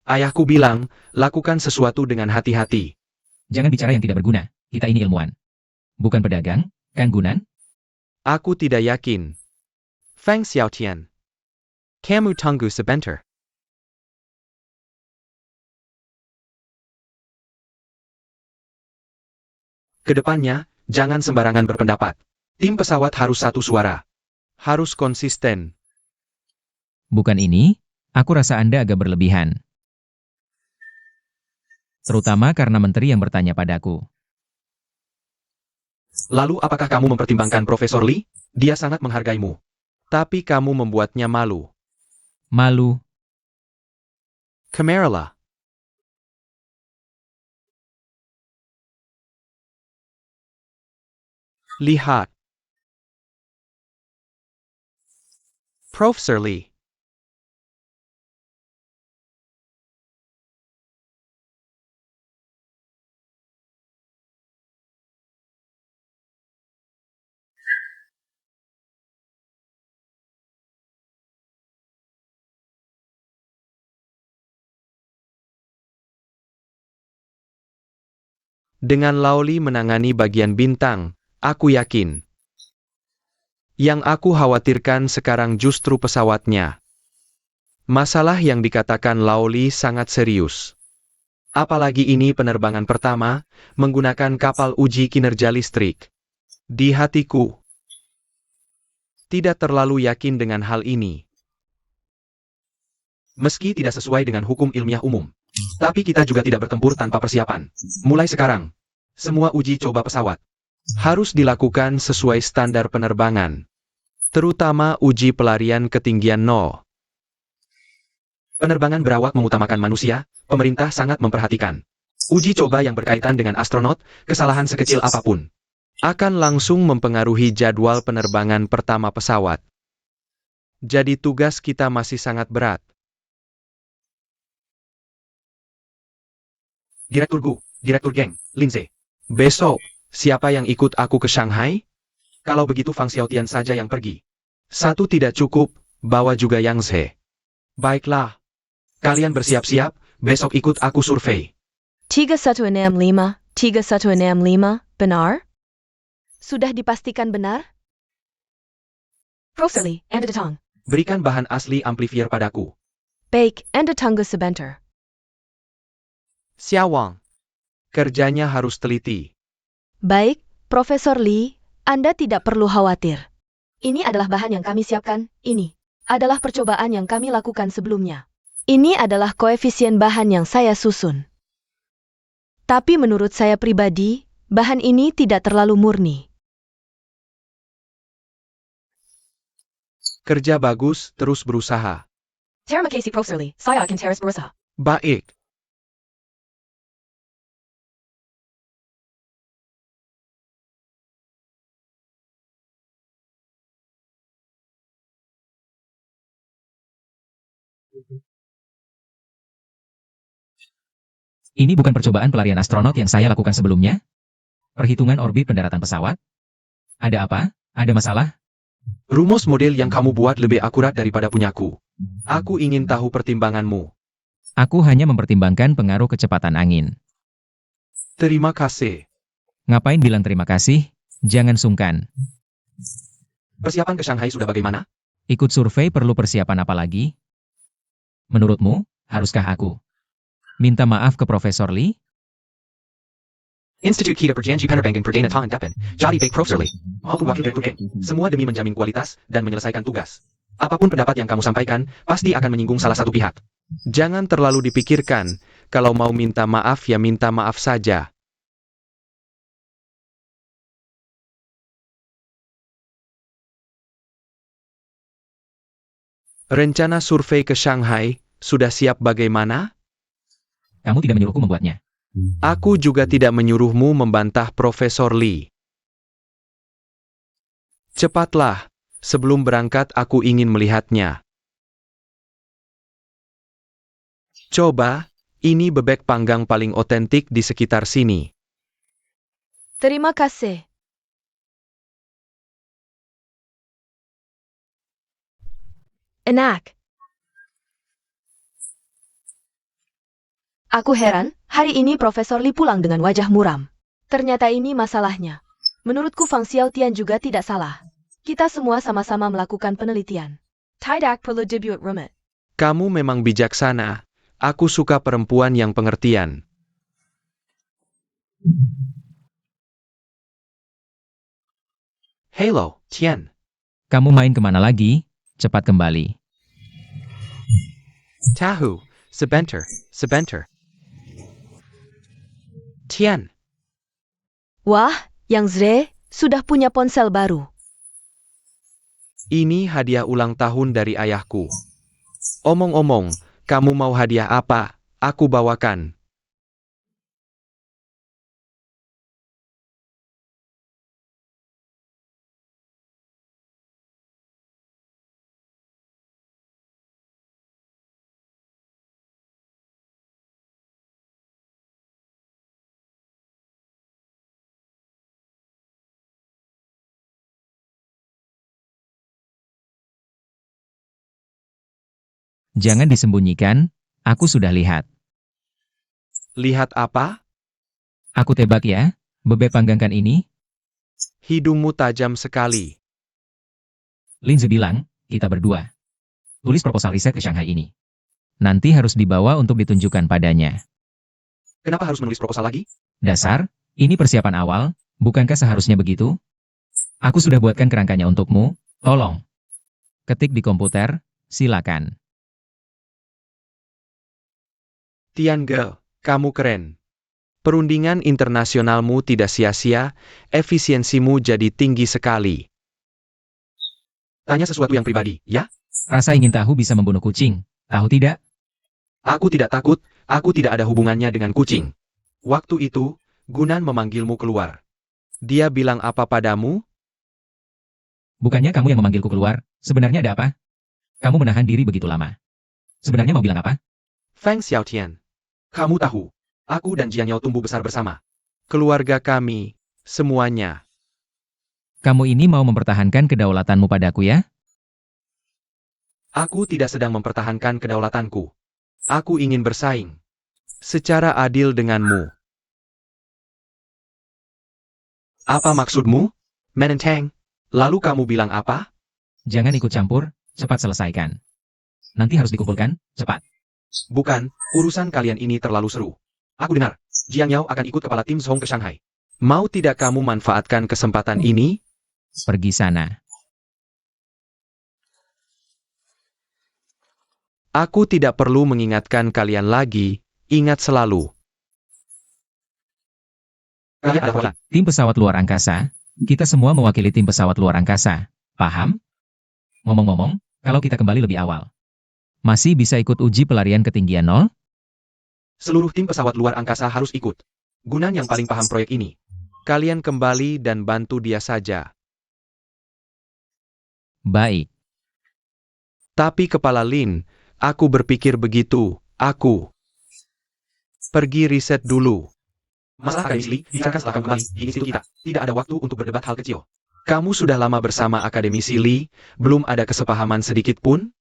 Ayahku bilang, lakukan sesuatu dengan hati-hati. Jangan bicara yang tidak berguna. Kita ini ilmuwan. Bukan pedagang, kan Gunan? Aku tidak yakin. Feng Xiaotian. Kamu tunggu sebentar. Kedepannya, jangan sembarangan berpendapat. Tim pesawat harus satu suara. Harus konsisten. Bukan ini, aku rasa Anda agak berlebihan. Terutama karena menteri yang bertanya padaku. Lalu apakah kamu mempertimbangkan Profesor Lee? Dia sangat menghargaimu. Tapi kamu membuatnya malu. Malu, Kameralah. Lihat. Profesor Lee. Dengan Laoli menangani bagian bintang, aku yakin. Yang aku khawatirkan sekarang justru pesawatnya. Masalah yang dikatakan Laoli sangat serius. Apalagi ini penerbangan pertama, menggunakan kapal uji kinerja listrik. Di hatiku, tidak terlalu yakin dengan hal ini. Meski tidak sesuai dengan hukum ilmiah umum. Tapi kita juga tidak bertempur tanpa persiapan. Mulai sekarang, semua uji coba pesawat Harus dilakukan sesuai standar penerbangan. Terutama uji pelarian ketinggian 0. Penerbangan berawak mengutamakan manusia, pemerintah sangat memperhatikan. Uji coba yang berkaitan dengan astronot, kesalahan sekecil apapun Akan langsung mempengaruhi jadwal penerbangan pertama pesawat. Jadi tugas kita masih sangat berat. Direktur Gu, Direktur Geng, Lindsay. Besok, siapa yang ikut aku ke Shanghai? Kalau begitu Fang Xiaotian saja yang pergi. Satu tidak cukup, bawa juga Yang He. Baiklah. Kalian bersiap-siap, besok ikut aku survei. 3165, 3165, benar? Sudah dipastikan benar? Profesor Lee, Anda datang. Berikan bahan asli amplifier padaku. Baik, Anda tunggu sebentar. Xiaowang. Kerjanya harus teliti. Baik, Profesor Lee, Anda tidak perlu khawatir. Ini adalah bahan yang kami siapkan, ini adalah percobaan yang kami lakukan sebelumnya. Ini adalah koefisien bahan yang saya susun. Tapi menurut saya pribadi, bahan ini tidak terlalu murni. Kerja bagus, terus berusaha. Terima kasih Profesor Lee, saya akan terus berusaha. Baik. Ini bukan percobaan pelarian astronot yang saya lakukan sebelumnya? Perhitungan orbit pendaratan pesawat? Ada apa? Ada masalah? Rumus model yang kamu buat lebih akurat daripada punyaku. Aku ingin tahu pertimbanganmu. Aku hanya mempertimbangkan pengaruh kecepatan angin. Terima kasih. Ngapain bilang terima kasih? Jangan sungkan. Persiapan ke Shanghai sudah bagaimana? Ikut survei perlu persiapan apa lagi? Menurutmu, haruskah aku minta maaf ke Profesor Lee? Institut kita berjanji penerbangan perdana tahun depan. Jadi baik Profesor Lee. Maupun wakil direktur. Semua demi menjamin kualitas dan menyelesaikan tugas. Apapun pendapat yang kamu sampaikan, pasti akan menyinggung salah satu pihak. Jangan terlalu dipikirkan. Kalau mau minta maaf ya minta maaf saja. Rencana survei ke Shanghai sudah siap bagaimana? Kamu tidak menyuruhku membuatnya. Aku juga tidak menyuruhmu membantah Profesor Lee. Cepatlah, sebelum berangkat aku ingin melihatnya. Coba, ini bebek panggang paling otentik di sekitar sini. Terima kasih. Enak. Aku heran, hari ini Profesor Lee pulang dengan wajah muram. Ternyata ini masalahnya. Menurutku Fang Xiaotian juga tidak salah. Kita semua sama-sama melakukan penelitian. Tidak perlu debut rumit. Kamu memang bijaksana. Aku suka perempuan yang pengertian. Hello, Tian. Kamu main kemana lagi? Cepat kembali. Tahu, sebentar. Tian, Wah, Yang Zre sudah punya ponsel baru. ini hadiah ulang tahun dari ayahku. Omong-omong, kamu mau hadiah apa? Aku bawakan. Jangan disembunyikan, aku sudah lihat. Lihat apa? Aku tebak ya, bebek panggangkan ini. Hidungmu tajam sekali. Lindsay bilang, kita berdua. Tulis proposal riset ke Shanghai ini. Nanti harus dibawa untuk ditunjukkan padanya. Kenapa harus menulis proposal lagi? Dasar, ini persiapan awal, bukankah seharusnya begitu? Aku sudah buatkan kerangkanya untukmu, tolong. Ketik di komputer, silakan. Tian Ge, kamu keren. Perundingan internasionalmu tidak sia-sia, efisiensimu jadi tinggi sekali. Tanya sesuatu yang pribadi, ya? Rasa ingin tahu bisa membunuh kucing, tahu tidak? Aku tidak takut, aku tidak ada hubungannya dengan kucing. Waktu itu, Gunan memanggilmu keluar. Dia bilang apa padamu? Bukannya kamu yang memanggilku keluar, sebenarnya ada apa? Kamu menahan diri begitu lama. Sebenarnya mau bilang apa? Fang Xiaotian. Kamu tahu, aku dan Jiang Yao tumbuh besar bersama. Keluarga kami, semuanya. Kamu ini mau mempertahankan kedaulatanmu padaku ya? Aku tidak sedang mempertahankan kedaulatanku. Aku ingin bersaing. Secara adil denganmu. Apa maksudmu? Menenteng. Lalu kamu bilang apa? Jangan ikut campur, cepat selesaikan. Nanti harus dikumpulkan, cepat. Bukan, urusan kalian ini terlalu seru. Aku dengar, Jiang Yao akan ikut kepala tim Zhong ke Shanghai. Mau tidak kamu manfaatkan kesempatan ini? Pergi sana. Aku tidak perlu mengingatkan kalian lagi, ingat selalu. Kalian adalah perwakilan. Tim pesawat luar angkasa, kita semua mewakili tim pesawat luar angkasa. Paham? Ngomong-ngomong, kalau kita kembali lebih awal, masih bisa ikut uji pelarian ketinggian 0? Seluruh tim pesawat luar angkasa harus ikut. Gunan yang paling paham proyek ini. Kalian kembali dan bantu dia saja. Baik. Tapi Kepala Lin, aku berpikir begitu, aku pergi riset dulu. Masalah Akademisi Li, bicarakan setelah kamu kembali di institut kita. Tidak ada waktu untuk berdebat hal kecil. Kamu sudah lama bersama Akademisi Li, belum ada kesepahaman sedikit pun?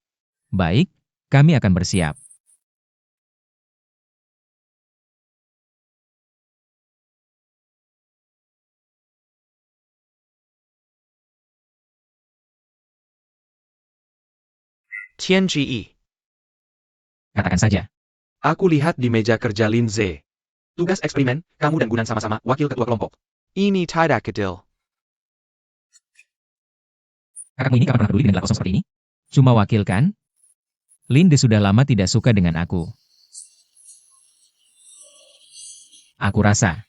Baik, kami akan bersiap. Tian Ji. Katakan saja. Aku lihat di meja kerja Lin Ze. Tugas eksperimen, kamu dan Gunan sama-sama wakil ketua kelompok. Ini tidak adil. Kakakmu ini kapan pernah peduli dengan gelap kosong seperti ini? Cuma wakil kan? Linde sudah lama tidak suka dengan aku. Aku rasa,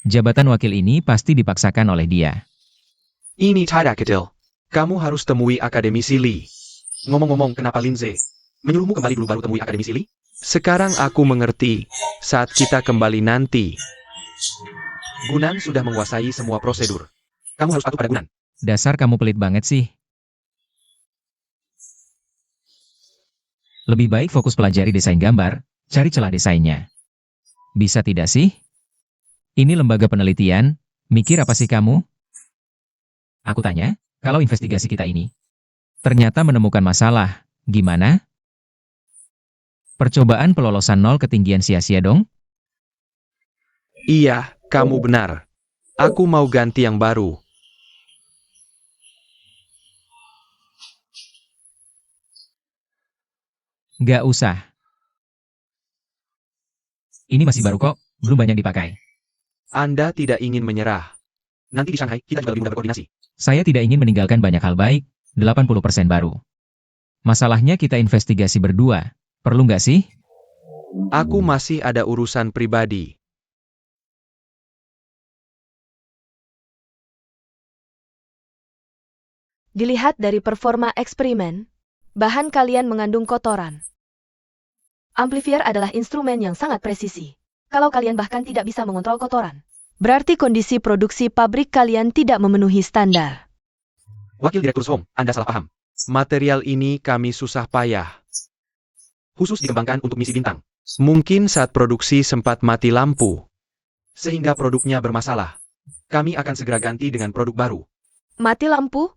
jabatan wakil ini pasti dipaksakan oleh dia. Ini tidak adil. Kamu harus temui Akademisi Li. Ngomong-ngomong, kenapa Lin Ze menyuruhmu kembali dulu baru temui Akademisi Li? Sekarang aku mengerti, saat kita kembali nanti. Gunan sudah menguasai semua prosedur. Kamu harus patuh pada Gunan. Dasar kamu pelit banget sih. Lebih baik fokus pelajari desain gambar, cari celah desainnya. Bisa tidak sih? Ini lembaga penelitian, mikir apa sih kamu? Aku tanya, kalau investigasi kita ini ternyata menemukan masalah, gimana? Percobaan pelolosan 0 ketinggian sia-sia dong? Iya, kamu benar. Aku mau ganti yang baru. Gak usah. Ini masih baru kok, belum banyak dipakai. Anda tidak ingin menyerah. Nanti di Shanghai, kita juga lebih mudah berkoordinasi. Saya tidak ingin meninggalkan banyak hal baik, 80% baru. Masalahnya kita investigasi berdua, perlu nggak sih? Aku masih ada urusan pribadi. Dilihat dari performa eksperimen, bahan kalian mengandung kotoran. Amplifier adalah instrumen yang sangat presisi. Kalau kalian bahkan tidak bisa mengontrol kotoran, berarti kondisi produksi pabrik kalian tidak memenuhi standar. Wakil Direktur Zhong, Anda salah paham. Material ini kami susah payah. Khusus dikembangkan untuk misi bintang. Mungkin saat produksi sempat mati lampu. Sehingga produknya bermasalah. Kami akan segera ganti dengan produk baru. Mati lampu?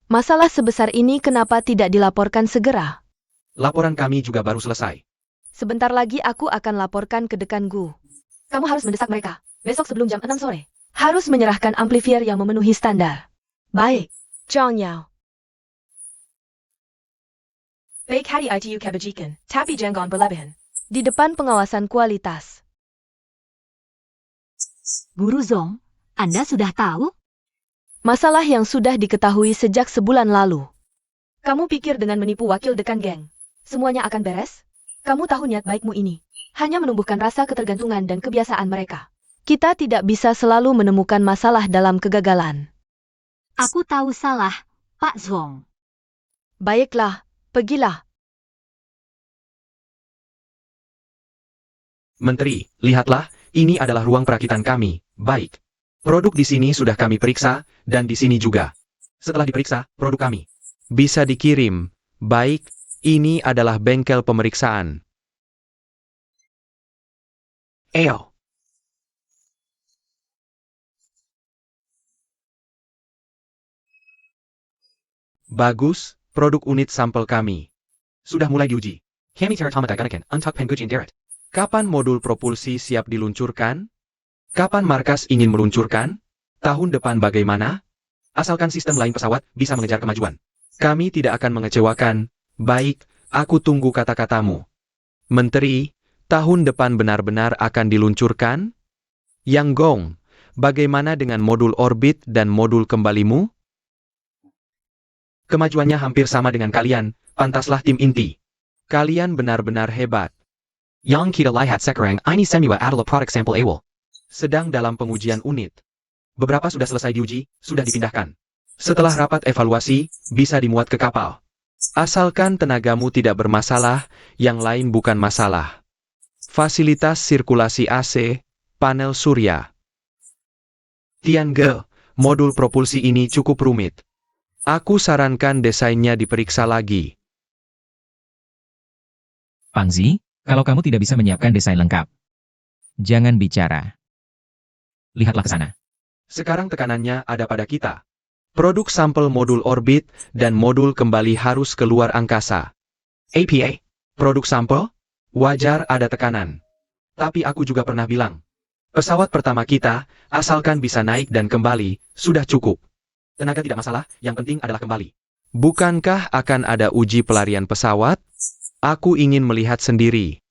Masalah sebesar ini kenapa tidak dilaporkan segera? Laporan kami juga baru selesai. Sebentar lagi aku akan laporkan ke dekan Gu. Kamu harus mendesak mereka. Besok sebelum jam 6 sore. Harus menyerahkan amplifier yang memenuhi standar. Baik. Zhang Yao. Baik hari ITU kebajikan, tapi jangan berlebihan. Di depan pengawasan kualitas. Guru Zhong, Anda sudah tahu? Masalah yang sudah diketahui sejak sebulan lalu. Kamu pikir dengan menipu wakil dekan geng, semuanya akan beres? Kamu tahu niat baikmu ini hanya menumbuhkan rasa ketergantungan dan kebiasaan mereka. Kita tidak bisa selalu menemukan masalah dalam kegagalan. Aku tahu salah, Pak Zhong. Baiklah, pergilah. Menteri, lihatlah, ini adalah ruang perakitan kami. Baik. Produk di sini sudah kami periksa, dan di sini juga. Setelah diperiksa, produk kami Bisa dikirim. Baik, ini adalah bengkel pemeriksaan. Eyo. Bagus, produk unit sampel kami. Sudah mulai diuji. Kami Teratama Daganakan, Untuk Pengujin Deret. Kapan modul propulsi siap diluncurkan? Kapan markas ingin meluncurkan? Tahun depan bagaimana? Asalkan sistem lain pesawat bisa mengejar kemajuan. Kami tidak akan mengecewakan. Baik, aku tunggu kata-katamu. Menteri, tahun depan benar-benar akan diluncurkan? Yang Gong, bagaimana dengan modul orbit dan modul kembalimu? Kemajuannya hampir sama dengan kalian, pantaslah tim inti. Kalian benar-benar hebat. Yang kita lihat sekarang ini semua adalah produk sampel awal. Sedang dalam pengujian unit. Beberapa sudah selesai diuji, sudah dipindahkan. Setelah rapat evaluasi, bisa dimuat ke kapal. Asalkan tenagamu tidak bermasalah, yang lain bukan masalah. Fasilitas sirkulasi AC, panel surya. Tiange, Modul propulsi ini cukup rumit. Aku sarankan desainnya diperiksa lagi. Pangzi, kalau kamu tidak bisa menyiapkan desain lengkap, jangan bicara. Lihatlah ke sana. sekarang tekanannya ada pada kita. Produk sampel modul orbit dan modul kembali harus keluar angkasa. APA, produk sampel? Wajar ada tekanan. Tapi aku juga pernah bilang, pesawat pertama kita, asalkan bisa naik dan kembali, sudah cukup. Tenaga tidak masalah, yang penting adalah kembali. Bukankah akan ada uji pelarian pesawat? Aku ingin melihat sendiri.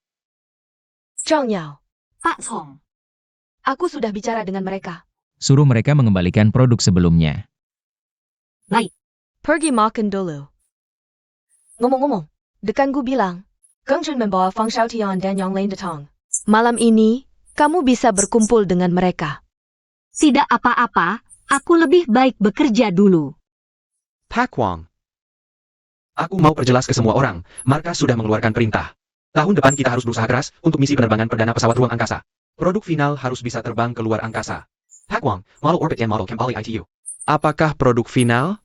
Zhang Yao, Pak Song. aku sudah bicara dengan mereka. Suruh mereka mengembalikan produk sebelumnya. Pergi makan dulu. Ngomong-ngomong, dekanku bilang, Geng Jun membawa Fang Xiaotian dan Yang Lain datang. Malam ini, kamu bisa berkumpul dengan mereka. Tidak apa-apa, aku lebih baik bekerja dulu. Pak Wang, Aku mau perjelas ke semua orang, markas sudah mengeluarkan perintah. Tahun depan kita harus berusaha keras untuk misi penerbangan perdana pesawat ruang angkasa. Produk final harus bisa terbang ke luar angkasa. Pak Wang, model orbit dan model kembali ITU. apakah produk final?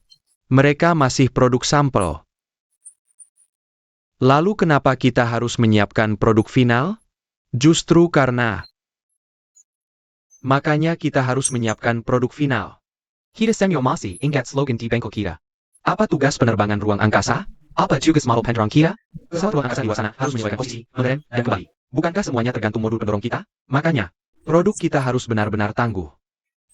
Mereka masih produk sampel. Lalu kenapa kita harus menyiapkan produk final? Justru karena. Makanya kita harus menyiapkan produk final. Kita semua masih ingat slogan di Bangkok kita. Apa tugas penerbangan ruang angkasa? Apa tugas model penerang kita? Pesawat ruang angkasa di luar sana harus menyesuaikan posisi, mengerem, dan kembali. Bukankah semuanya tergantung modul pendorong kita? Makanya, Produk kita harus benar-benar tangguh.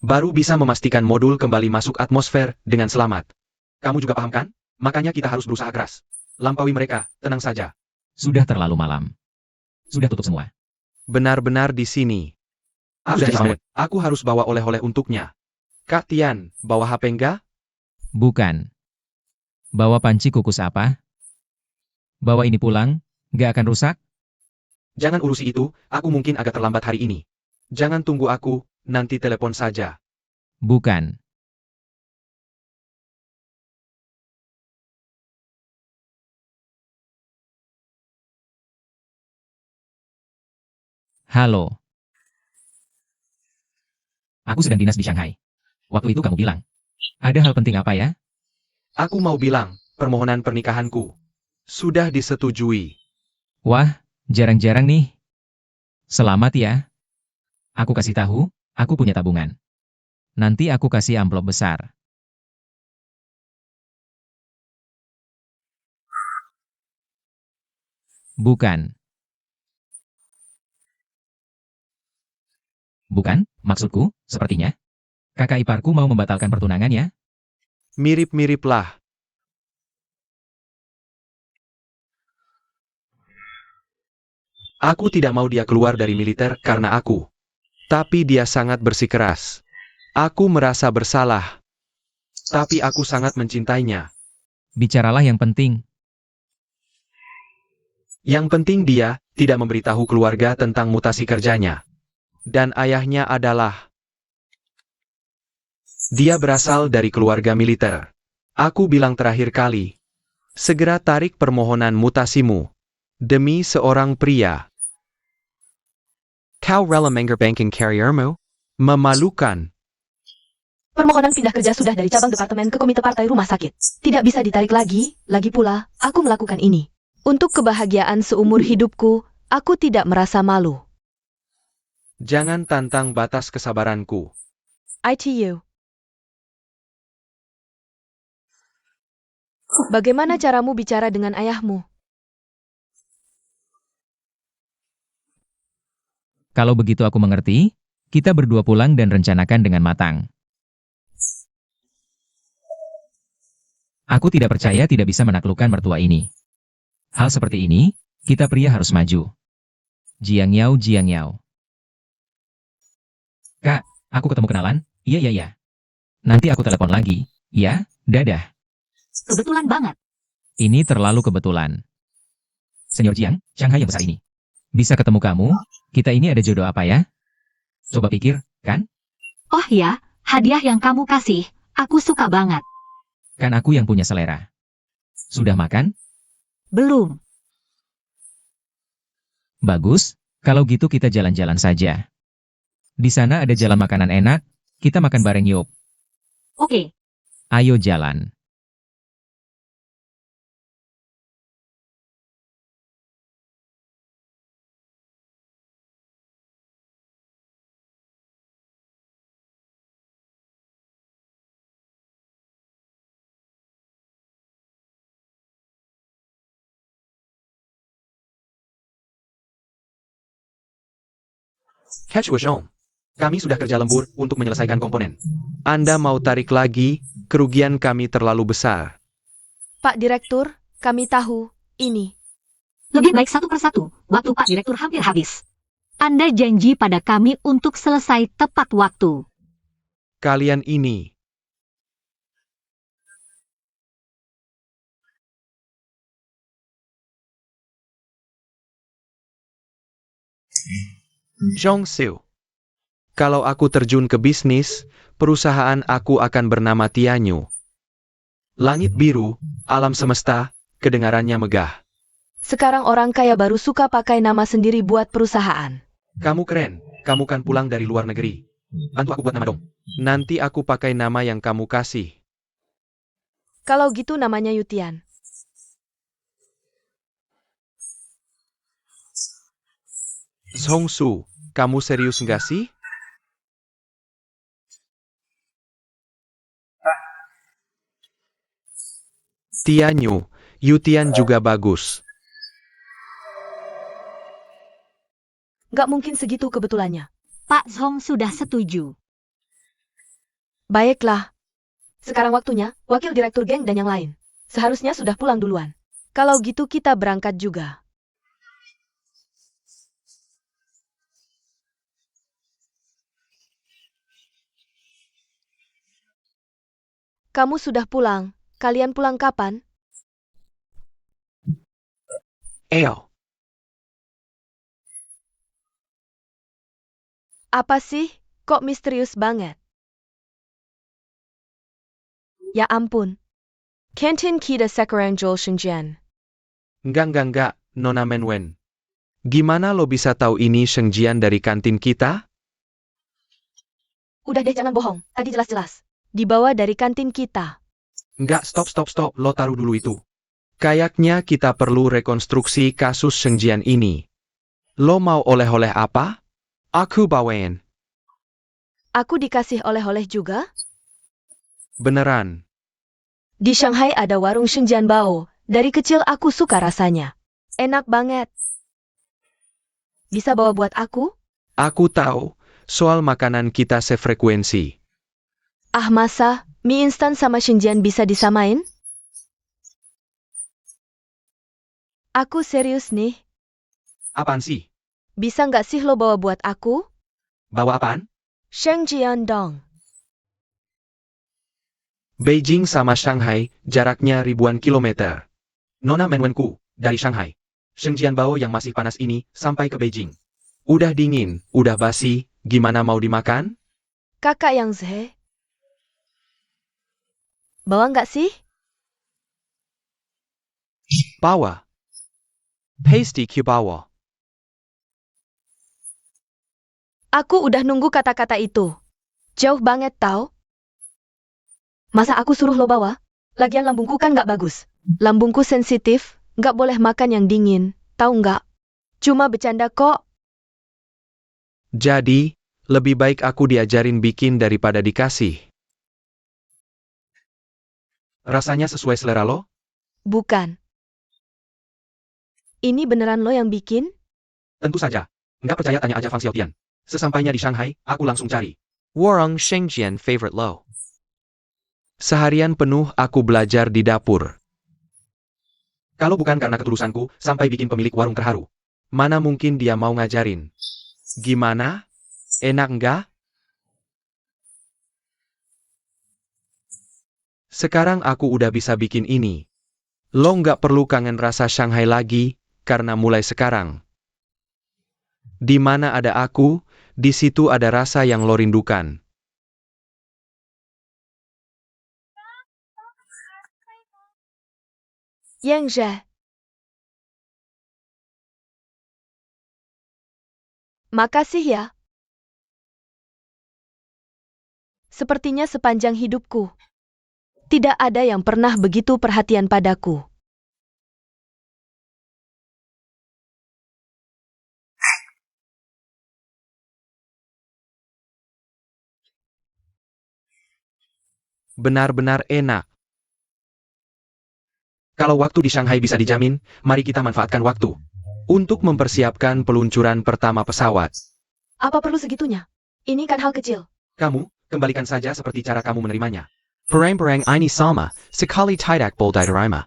Baru bisa memastikan modul kembali masuk atmosfer dengan selamat. kamu juga paham kan? Makanya kita harus berusaha keras. Lampaui mereka, tenang saja. Sudah terlalu malam. Sudah tutup semua. Benar-benar di sini. Sudah disambut. Aku harus bawa oleh-oleh untuknya. Kak Tian, bawa HP enggak? Bukan. Bawa panci kukus apa? Bawa ini pulang, nggak akan rusak? Jangan urusi itu, aku mungkin agak terlambat hari ini. Jangan tunggu aku, nanti telepon saja. Bukan. Halo. Aku sedang dinas di Shanghai. Waktu itu kamu bilang. Ada hal penting apa ya? Aku mau bilang, permohonan pernikahanku sudah disetujui. Wah, jarang-jarang nih. Selamat ya. Aku kasih tahu, aku punya tabungan. Nanti aku kasih amplop besar. Bukan. Bukan, maksudku, sepertinya. Kakak iparku mau membatalkan pertunangannya. Mirip-miriplah. Aku tidak mau dia keluar dari militer karena aku. Tapi dia sangat bersikeras. Aku merasa bersalah. Tapi aku sangat mencintainya. Bicaralah yang penting. Yang penting dia tidak memberitahu keluarga tentang mutasi kerjanya. Dan ayahnya adalah. Dia berasal dari keluarga militer. Aku bilang terakhir kali. Segera tarik permohonan mutasimu. Demi seorang pria. Kau rela banking carriermu? Memalukan. Permohonan pindah kerja sudah dari cabang departemen ke komite partai rumah sakit. Tidak bisa ditarik lagi pula, aku melakukan ini. Untuk kebahagiaan seumur hidupku, aku tidak merasa malu. Jangan tantang batas kesabaranku. ITU. Bagaimana caramu bicara dengan ayahmu? Kalau begitu aku mengerti, kita berdua pulang dan rencanakan dengan matang. Aku tidak percaya tidak bisa menaklukkan mertua ini. Hal seperti ini, kita pria harus maju. Jiang Yao, Jiang Yao. Kak, aku ketemu kenalan? Iya. Nanti aku telepon lagi. Ya, dadah. Kebetulan banget. Ini terlalu kebetulan. Senior Jiang, Shanghai yang besar ini. Bisa ketemu kamu, kita ini ada jodoh apa ya? Coba pikir, kan? Oh ya, hadiah yang kamu kasih, aku suka banget. Kan aku yang punya selera. Sudah makan? Belum. Bagus, kalau gitu kita jalan-jalan saja. Di sana ada jalan makanan enak, kita makan bareng yuk. Oke. Ayo jalan. Catch Washong. Kami sudah kerja lembur untuk menyelesaikan komponen. Anda mau tarik lagi, kerugian kami terlalu besar. Pak Direktur, kami tahu, ini. Lebih baik satu persatu, waktu Pak Direktur hampir habis. Anda janji pada kami untuk selesai tepat waktu. Kalian ini. Zhong Siu. Kalau aku terjun ke bisnis, perusahaan aku akan bernama Tianyu. Langit biru, alam semesta, kedengarannya megah. Sekarang orang kaya baru suka pakai nama sendiri buat perusahaan. Kamu keren. Kamu kan pulang dari luar negeri. Bantu aku buat nama dong. Nanti aku pakai nama yang kamu kasih. Kalau gitu namanya Yutian. Zhong Su, kamu serius nggak sih? Tianyu, Yutian juga bagus. Nggak mungkin segitu kebetulannya. Pak Zhong sudah setuju. Baiklah. Sekarang waktunya, wakil direktur geng dan yang lain. Seharusnya sudah pulang duluan. Kalau gitu kita berangkat juga. Kamu sudah pulang. Kalian pulang kapan? Eo, Apa sih? Kok misterius banget? Ya ampun. Kantin kita sekarang Joel Shenzhen. enggak, Nona Menwen. Gimana lo bisa tahu ini Shengjian dari kantin kita? Udah deh jangan bohong. Tadi jelas-jelas. Dibawa dari kantin kita. Enggak, stop. Lo taruh dulu itu. Kayaknya kita perlu rekonstruksi kasus Shengjian ini. Lo mau oleh-oleh apa? Aku bawain. Aku dikasih oleh-oleh juga? Beneran. Di Shanghai ada warung Shenzhen Bao. Dari kecil aku suka rasanya. Enak banget. Bisa bawa buat aku? Aku tahu, soal makanan kita sefrekuensi. Ah masa, mie instan sama Shenzhen bisa disamain? Aku serius nih. Apaan sih? Bisa nggak sih lo bawa buat aku? Bawa apaan? Shengjian dong. Beijing sama Shanghai, jaraknya ribuan kilometer. Nona Menwenku, dari Shanghai. Shengjian Bao yang masih panas ini, sampai ke Beijing. Udah dingin, udah basi, gimana mau dimakan? Kakak yang Zhe. Bawa nggak sih? Bawa. Pasty Kubawa. Aku udah nunggu kata-kata itu. Jauh banget tau. Masa aku suruh lo bawa? Lagian lambungku kan nggak bagus. Lambungku sensitif, nggak boleh makan yang dingin, tahu nggak? Cuma bercanda kok. Jadi, lebih baik aku diajarin bikin daripada dikasih. Rasanya sesuai selera lo? Bukan. Ini beneran lo yang bikin? Tentu saja. Nggak percaya tanya aja Fang Xiaotian. Sesampainya di Shanghai, aku langsung cari. Warung Shengjian favorite lo. Seharian penuh aku belajar di dapur. Kalau bukan karena ketulusanku, sampai bikin pemilik warung terharu. Mana mungkin dia mau ngajarin? Gimana? Enak nggak? Sekarang aku udah bisa bikin ini. Lo nggak perlu kangen rasa Shanghai lagi, karena mulai sekarang. Di mana ada aku, di situ ada rasa yang lo rindukan. Yang Zhe. Makasih ya. Sepertinya sepanjang hidupku, tidak ada yang pernah begitu perhatian padaku. Benar-benar enak. Kalau waktu di Shanghai bisa dijamin, mari kita manfaatkan waktu. Untuk mempersiapkan peluncuran pertama pesawat. Apa perlu segitunya? Ini kan hal kecil. Kamu, kembalikan saja seperti cara kamu menerimanya. Perang-perang ini sama, sekali tidak boleh diterima.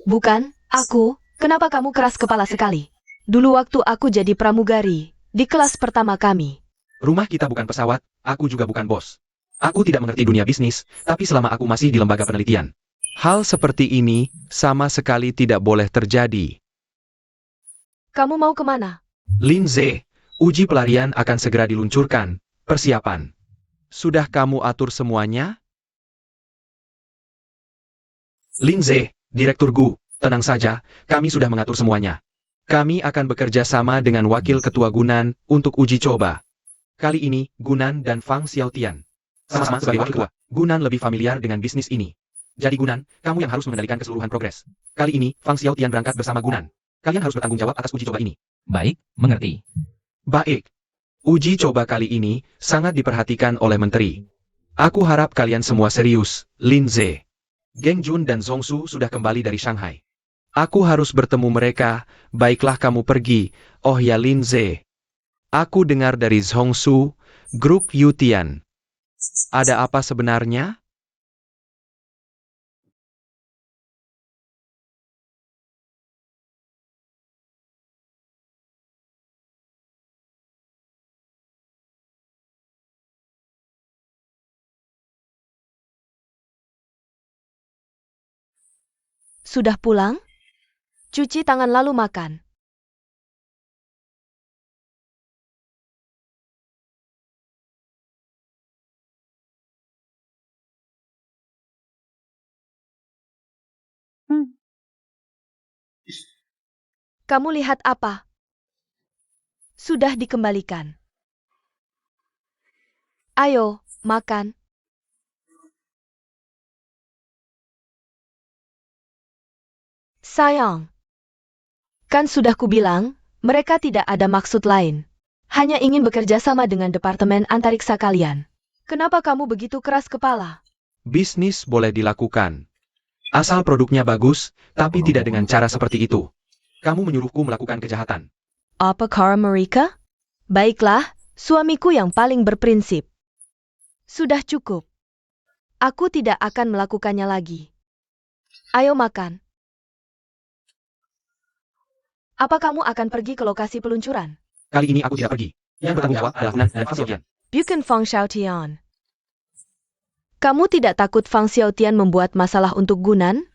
Bukan, aku. Kenapa kamu keras kepala sekali? Dulu waktu aku jadi pramugari, di kelas pertama kami. Rumah kita bukan pesawat, aku juga bukan bos. Aku tidak mengerti dunia bisnis, tapi selama aku masih di lembaga penelitian. Hal seperti ini sama sekali tidak boleh terjadi. Kamu mau kemana? Lindsay, uji pelarian akan segera diluncurkan. Persiapan. Sudah kamu atur semuanya? Lindsay, Direktur Gu, tenang saja, kami sudah mengatur semuanya. Kami akan bekerja sama dengan Wakil Ketua Gunan untuk uji coba. Kali ini, Gunan dan Fang Xiaotian. Sama-sama sebagai wakil ketua, Gunan lebih familiar dengan bisnis ini. Jadi Gunan, kamu yang harus mengendalikan keseluruhan progres. Kali ini, Fang Xiaotian berangkat bersama Gunan. Kalian harus bertanggung jawab atas uji coba ini. Baik, mengerti. Baik. Uji coba kali ini sangat diperhatikan oleh menteri. Aku harap kalian semua serius, Lindsay. Geng Jun dan Zhongsu sudah kembali dari Shanghai. Aku harus bertemu mereka, baiklah kamu pergi. Oh ya Lindsay. Aku dengar dari Zhongsu, grup Yutian. Ada apa sebenarnya? Sudah pulang? Cuci tangan lalu makan. Kamu lihat apa? Sudah dikembalikan. Ayo, makan. Sayang. Kan sudah kubilang, mereka tidak ada maksud lain. Hanya ingin bekerja sama dengan Departemen Antariksa kalian. Kenapa kamu begitu keras kepala? Bisnis boleh dilakukan. Asal produknya bagus, tapi tidak dengan cara seperti itu. Kamu menyuruhku melakukan kejahatan. Apa cara mereka? Baiklah, suamiku yang paling berprinsip. Sudah cukup. Aku tidak akan melakukannya lagi. Ayo makan. Apa kamu akan pergi ke lokasi peluncuran? Kali ini aku tidak pergi. Yang bertanggung jawab adalah Gunan dan Fang Xiaotian. Bukan Fang Xiaotian. Kamu tidak takut Fang Xiaotian membuat masalah untuk Gunan?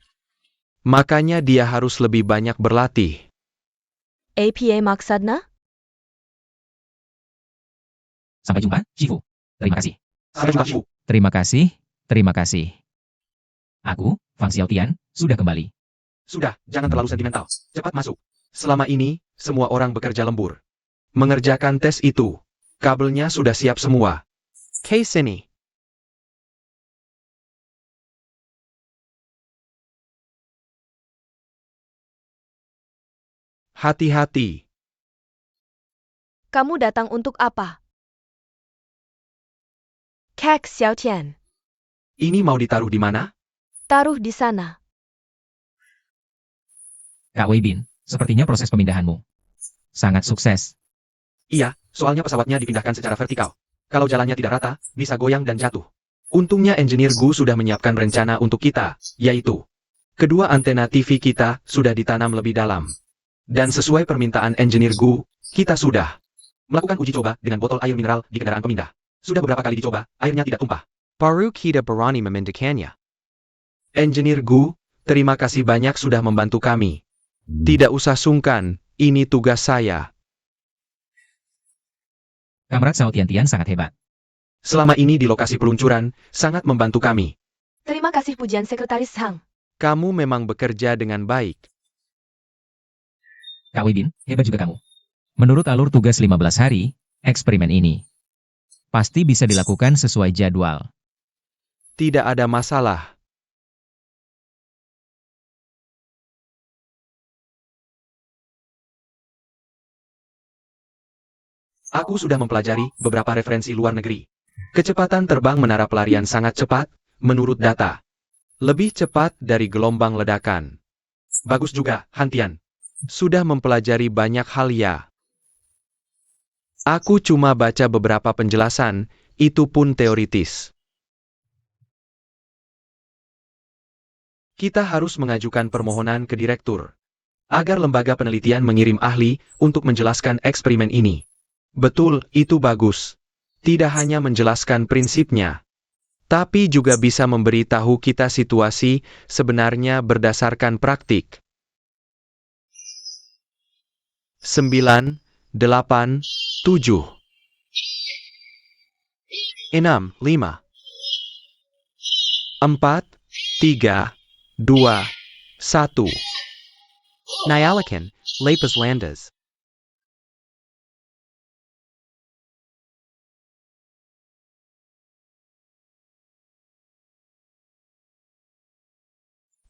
Makanya dia harus lebih banyak berlatih. APA maksudnya? Sampai jumpa, Shifu. Terima kasih. Sampai jumpa, Shifu. Terima kasih, terima kasih. Aku, Fang Xiaotian, sudah kembali. Sudah, jangan terlalu sentimental. Cepat masuk. Selama ini, semua orang bekerja lembur. Mengerjakan tes itu. Kabelnya sudah siap semua. Case ini. Hati-hati. Kamu datang untuk apa? Kek Xiaotian. Ini mau ditaruh di mana? Taruh di sana. Kak Wei Bin, sepertinya proses pemindahanmu sangat sukses. Iya, soalnya pesawatnya dipindahkan secara vertikal. Kalau jalannya tidak rata, bisa goyang dan jatuh. Untungnya engineer Gu sudah menyiapkan rencana untuk kita, yaitu kedua antena TV kita sudah ditanam lebih dalam. Dan sesuai permintaan engineer Gu, kita sudah melakukan uji coba dengan botol air mineral di kendaraan pemindah. Sudah beberapa kali dicoba, airnya tidak tumpah. Baru kita berani memindakannya. Engineer Gu, terima kasih banyak sudah membantu kami. Tidak usah sungkan, ini tugas saya. Kamrat Sao Tian sangat hebat. Selama ini di lokasi peluncuran, sangat membantu kami. Terima kasih pujian Sekretaris Hang. Kamu memang bekerja dengan baik. Kak Wibin, hebat juga kamu. Menurut alur tugas 15 hari, eksperimen ini pasti bisa dilakukan sesuai jadwal. Tidak ada masalah. Aku sudah mempelajari beberapa referensi luar negeri. Kecepatan terbang menara pelarian sangat cepat, menurut data. Lebih cepat dari gelombang ledakan. Bagus juga, Hantian. Sudah mempelajari banyak hal ya. Aku cuma baca beberapa penjelasan, itu pun teoritis. Kita harus mengajukan permohonan ke direktur, agar lembaga penelitian mengirim ahli untuk menjelaskan eksperimen ini. Betul, itu bagus. Tidak hanya menjelaskan prinsipnya, tapi juga bisa memberitahu kita situasi sebenarnya berdasarkan praktik. 9, 8, 7, 6, 5, 4, 3, 2, 1. Nyalakan, Lapis Landas.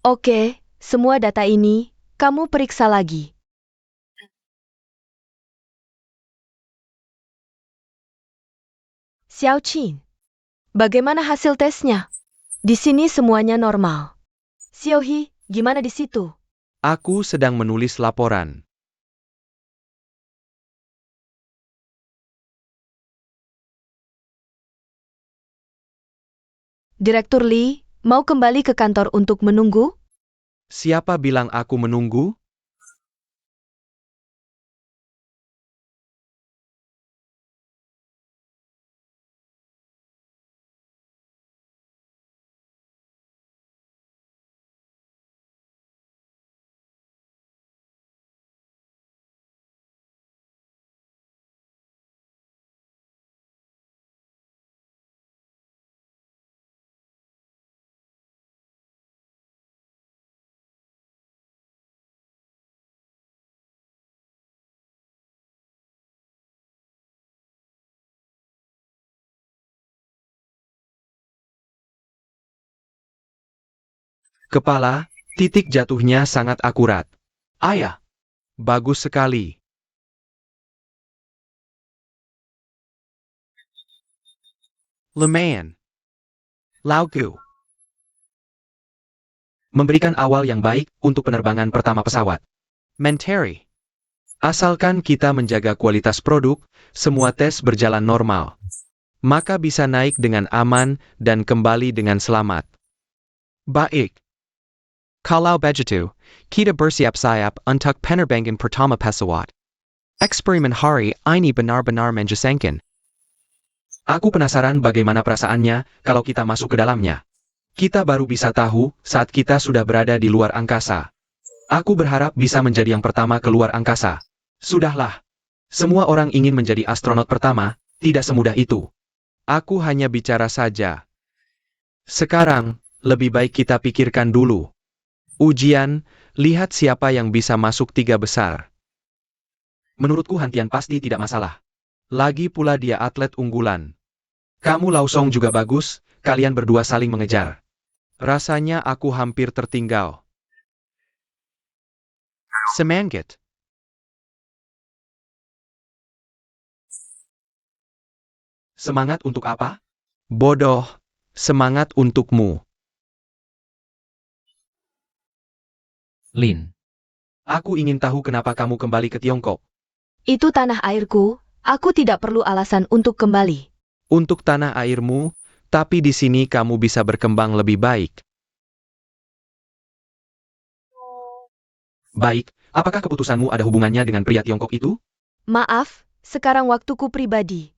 Oke, semua data ini, kamu periksa lagi. Xiao Qin, bagaimana hasil tesnya? Di sini semuanya normal. Xiaohi, gimana di situ? Aku sedang menulis laporan. Direktur Li, mau kembali ke kantor untuk menunggu? Siapa bilang aku menunggu? Kepala, titik jatuhnya sangat akurat. Ayah, bagus sekali. Lumayan. Lauku. Memberikan awal yang baik untuk penerbangan pertama pesawat. Menteri. Asalkan kita menjaga kualitas produk, semua tes berjalan normal. Maka bisa naik dengan aman dan kembali dengan selamat. Baik. Kalau begitu, kita bersiap-siap untuk penerbangan pertama pesawat. Eksperimen hari ini benar-benar mengesankan. Aku penasaran bagaimana perasaannya kalau kita masuk ke dalamnya. Kita baru bisa tahu saat kita sudah berada di luar angkasa. Aku berharap bisa menjadi yang pertama keluar angkasa. Sudahlah. Semua orang ingin menjadi astronot pertama, tidak semudah itu. Aku hanya bicara saja. Sekarang, lebih baik kita pikirkan dulu. Ujian, lihat siapa yang bisa masuk 3 besar. Menurutku Hantian pasti tidak masalah. Lagi pula dia atlet unggulan. Kamu Lau Song juga bagus, kalian berdua saling mengejar. Rasanya aku hampir tertinggal. Semangat. Semangat untuk apa? Bodoh, semangat untukmu. Lin, Aku ingin tahu kenapa kamu kembali ke Tiongkok. Itu tanah airku, aku tidak perlu alasan untuk kembali. Untuk tanah airmu, Tapi di sini kamu bisa berkembang lebih baik. Baik, apakah keputusanmu ada hubungannya dengan pria Tiongkok itu? Maaf, sekarang waktuku pribadi.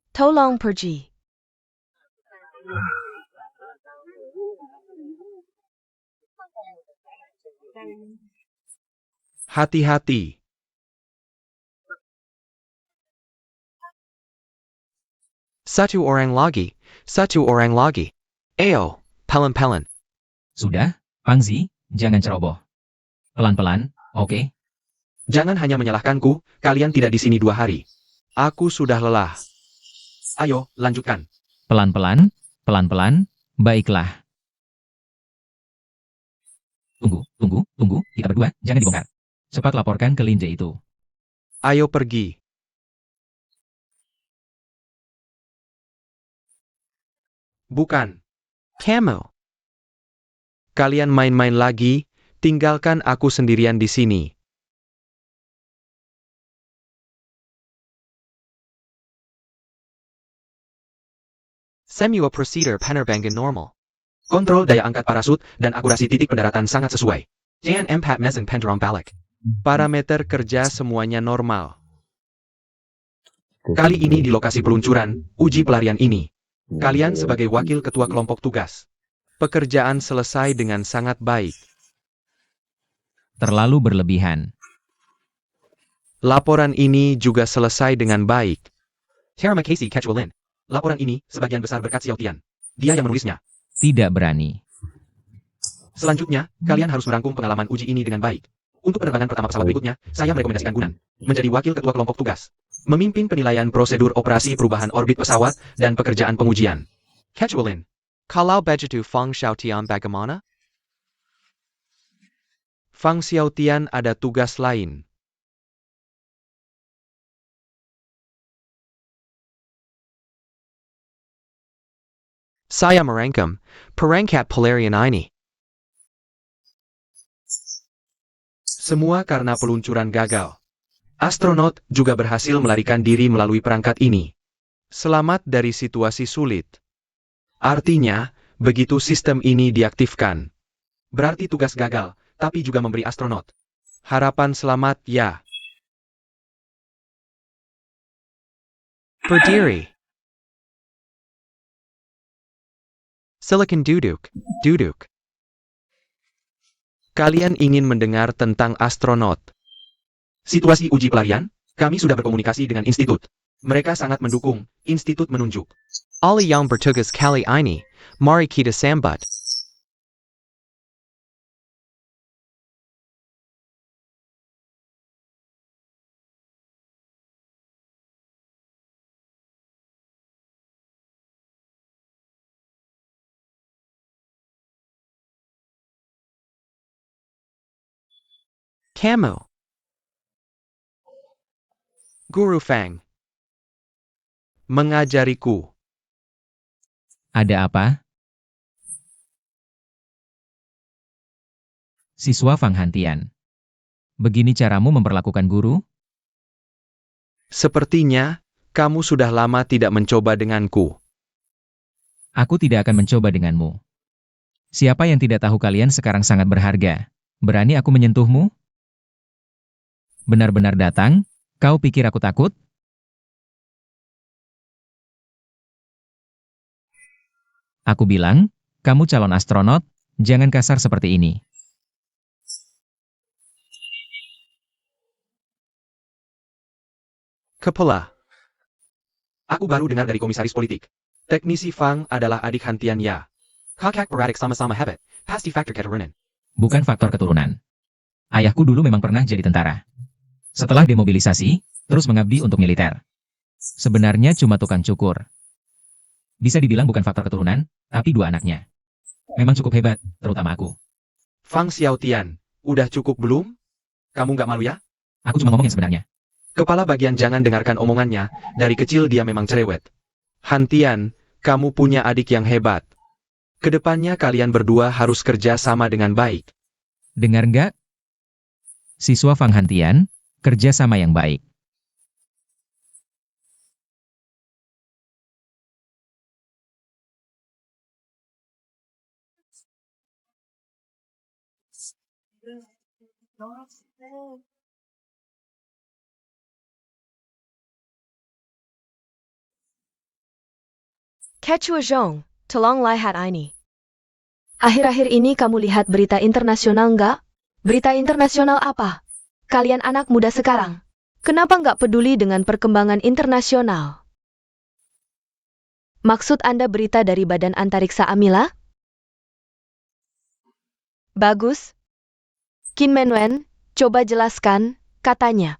Tolong pergi. Hati-hati. Satu orang lagi. Ayo, pelan-pelan. Sudah, Pangzi, jangan ceroboh. Pelan-pelan, oke? Jangan hanya menyalahkanku, kalian tidak di sini 2 hari. Aku sudah lelah. Ayo, lanjutkan. Pelan-pelan, pelan-pelan, baiklah. Tunggu, kita berdua, jangan dibongkar. Cepat laporkan ke Linje itu. Ayo pergi. Bukan. Kamu. Kalian main-main lagi, tinggalkan aku sendirian di sini. Semua procedure penerbangan normal. Kontrol daya angkat parasut dan akurasi titik pendaratan sangat sesuai. Jangan empat mesin pendulum balik. Parameter kerja semuanya normal. Kali ini di lokasi peluncuran, uji pelarian ini. Kalian sebagai wakil ketua kelompok tugas. Pekerjaan selesai dengan sangat baik. Terlalu berlebihan. Laporan ini juga selesai dengan baik. Terima kasih Quetzalcoatl. Laporan ini sebagian besar berkat Xiao Tian. Dia yang menulisnya. Tidak berani. Selanjutnya, kalian harus merangkum pengalaman uji ini dengan baik. Untuk penerbangan pertama pesawat berikutnya, saya merekomendasikan Gunan menjadi wakil ketua kelompok tugas. Memimpin penilaian prosedur operasi perubahan orbit pesawat dan pekerjaan pengujian. Quetzalcoatl. Kalau begitu Fang Xiaotian bagaimana? Fang Xiaotian ada tugas lain. Saya merangkum perangkat pelarian ini. Semua karena peluncuran gagal. Astronot juga berhasil melarikan diri melalui perangkat ini. Selamat dari situasi sulit. Artinya, begitu sistem ini diaktifkan, berarti tugas gagal, tapi juga memberi astronot Harapan selamat ya. Berdiri. Silakan duduk. Kalian ingin mendengar tentang astronot. situasi uji pelarian. Kami sudah berkomunikasi dengan institut. Mereka sangat mendukung. Institut menunjuk. Ali yang bertugas kali ini, mari kita sambut. Kamu. Guru Fang. Mengajariku. Ada apa? Siswa Fang Hantian. Begini caramu memperlakukan guru? Sepertinya, kamu sudah lama tidak mencoba denganku. Aku tidak akan mencoba denganmu. Siapa yang tidak tahu kalian sekarang sangat berharga? Berani aku menyentuhmu? Benar-benar datang? Kau pikir aku takut? Aku bilang, kamu calon astronot, jangan kasar seperti ini. Kepala. Aku baru dengar dari komisaris politik. Teknisi Fang adalah adik Hantian Ya. Kakak beradik sama-sama hebat, pasti faktor keturunan. Bukan faktor keturunan. Ayahku dulu memang pernah jadi tentara. Setelah demobilisasi, terus mengabdi untuk militer. Sebenarnya cuma tukang cukur. Bisa dibilang bukan faktor keturunan, tapi 2 anaknya. Memang cukup hebat, terutama aku. Fang Xiaotian, udah cukup belum? Kamu nggak malu ya? Aku cuma ngomong yang sebenarnya. Kepala bagian jangan dengarkan omongannya, dari kecil dia memang cerewet. Hantian, kamu punya adik yang hebat. Kedepannya kalian berdua harus kerja sama dengan baik. Dengar nggak? Siswa Fang Hantian, kerja sama yang baik. Kecua Zhong, tolong lihat ini. Akhir-akhir ini kamu lihat berita internasional nggak? Berita internasional apa? Kalian anak muda sekarang. Kenapa nggak peduli dengan perkembangan internasional? Maksud Anda berita dari Badan Antariksa Amila? Bagus. Kim Men-wen, coba jelaskan, katanya.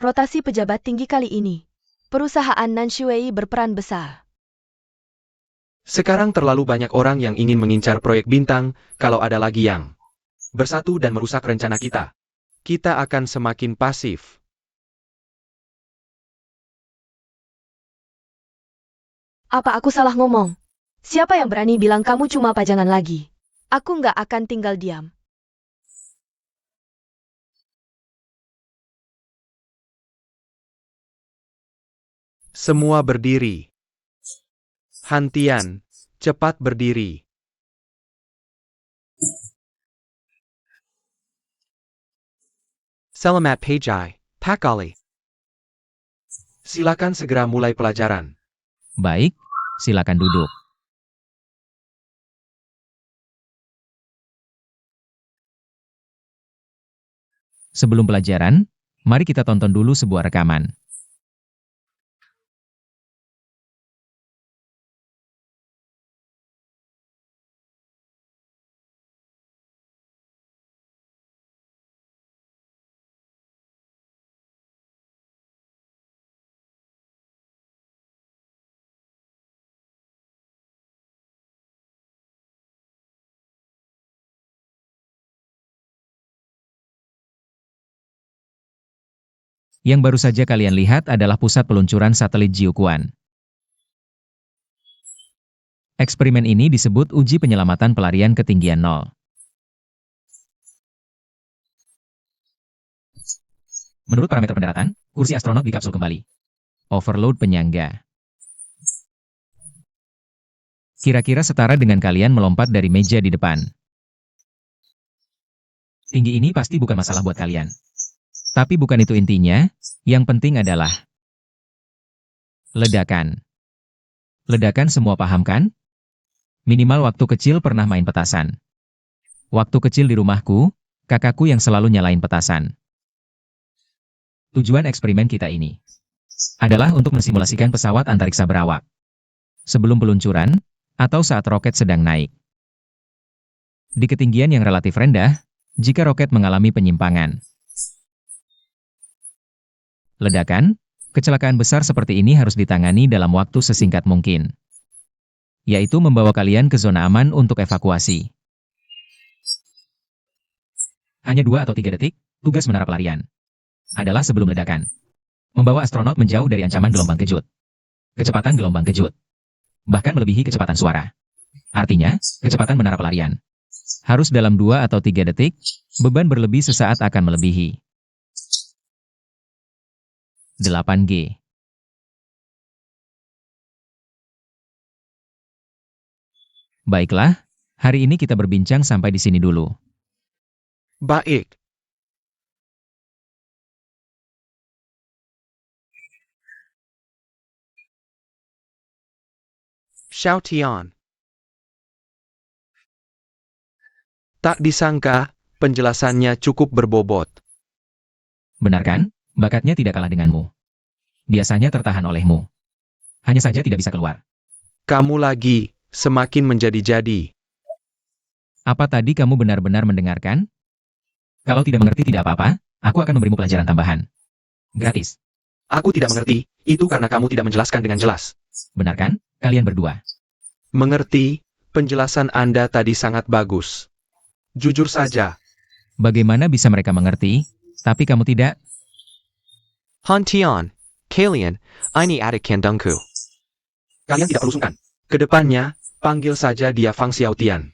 Rotasi pejabat tinggi kali ini. Perusahaan Nanshui berperan besar. Sekarang terlalu banyak orang yang ingin mengincar proyek bintang, kalau ada lagi yang bersatu dan merusak rencana kita. Kita akan semakin pasif. Apa aku salah ngomong? Siapa yang berani bilang kamu cuma pajangan lagi? Aku nggak akan tinggal diam. Semua berdiri. Hantian, cepat berdiri. Selamat pagi, Pak Ali. Silakan segera mulai pelajaran. Baik, silakan duduk. Sebelum pelajaran, mari kita tonton dulu sebuah rekaman. Yang baru saja kalian lihat adalah pusat peluncuran satelit Jiuquan. Eksperimen ini disebut uji penyelamatan pelarian ketinggian 0. Menurut parameter pendaratan, kursi astronot di kapsul kembali. Overload penyangga. Kira-kira setara dengan kalian melompat dari meja di depan. Tinggi ini pasti bukan masalah buat kalian. Tapi bukan itu intinya, yang penting adalah ledakan. Ledakan semua paham kan? Minimal waktu kecil pernah main petasan. Waktu kecil di rumahku, kakakku yang selalu nyalain petasan. Tujuan eksperimen kita ini adalah untuk mensimulasikan pesawat antariksa berawak sebelum peluncuran atau saat roket sedang naik. Di ketinggian yang relatif rendah, jika roket mengalami penyimpangan. Ledakan, kecelakaan besar seperti ini harus ditangani dalam waktu sesingkat mungkin. Yaitu membawa kalian ke zona aman untuk evakuasi. Hanya 2 atau 3 detik, tugas menara pelarian adalah sebelum ledakan. Membawa astronot menjauh dari ancaman gelombang kejut. Kecepatan gelombang kejut. Bahkan melebihi kecepatan suara. Artinya, kecepatan menara pelarian harus dalam 2 atau 3 detik, beban berlebih sesaat akan melebihi 8G. Baiklah, hari ini kita berbincang sampai di sini dulu. Baik. Xiao Tian. Tak disangka, penjelasannya cukup berbobot. Benar kan? Bakatnya tidak kalah denganmu. Biasanya tertahan olehmu. Hanya saja tidak bisa keluar. Kamu lagi, semakin menjadi-jadi. Apa tadi kamu benar-benar mendengarkan? Kalau tidak mengerti tidak apa-apa, aku akan memberimu pelajaran tambahan. Gratis. Aku tidak mengerti, itu karena kamu tidak menjelaskan dengan jelas. Benar kan? Kalian berdua. Mengerti, penjelasan Anda tadi sangat bagus. Jujur saja. Bagaimana bisa mereka mengerti, tapi kamu tidak? Han Tian, kalian, ini adik kandungku. Kalian tidak perlu sungkan. Kedepannya, panggil saja dia Fang Xiaotian.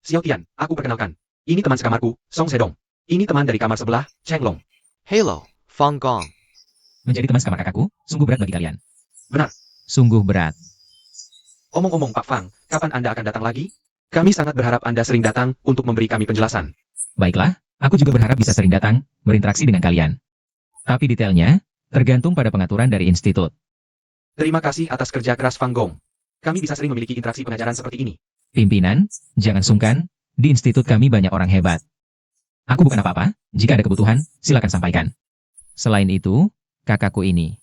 Xiaotian, aku perkenalkan. Ini teman sekamarku, Song Zedong. Ini teman dari kamar sebelah, Cheng Long. Hello, Fang Gong. Menjadi teman sekamar kakakku, sungguh berat bagi kalian. Benar. Sungguh berat. Omong-omong Pak Fang, kapan Anda akan datang lagi? Kami sangat berharap Anda sering datang untuk memberi kami penjelasan. Baiklah, aku juga berharap bisa sering datang, berinteraksi dengan kalian. Tapi detailnya, tergantung pada pengaturan dari institut. Terima kasih atas kerja keras Fang Gong. Kami bisa sering memiliki interaksi pengajaran seperti ini. Pimpinan, jangan sungkan, di institut kami banyak orang hebat. Aku bukan apa-apa, jika ada kebutuhan, silakan sampaikan. Selain itu, kakakku ini.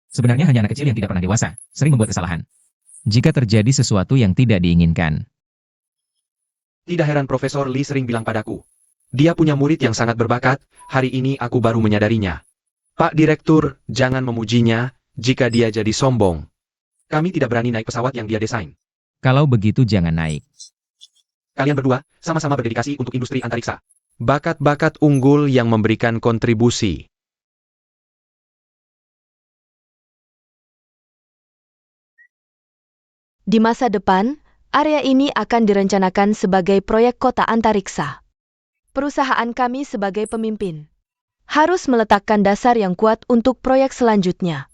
Sebenarnya hanya anak kecil yang tidak pernah dewasa, sering membuat kesalahan. Jika terjadi sesuatu yang tidak diinginkan, Tidak heran Profesor Lee sering bilang padaku. Dia punya murid yang sangat berbakat, hari ini aku baru menyadarinya. Pak Direktur, jangan memujinya, jika dia jadi sombong. Kami tidak berani naik pesawat yang dia desain. kalau begitu jangan naik. Kalian berdua, sama-sama berdedikasi untuk industri antariksa. Bakat-bakat unggul yang memberikan kontribusi. Di masa depan, area ini akan direncanakan sebagai proyek kota antariksa. Perusahaan kami sebagai pemimpin harus meletakkan dasar yang kuat untuk proyek selanjutnya.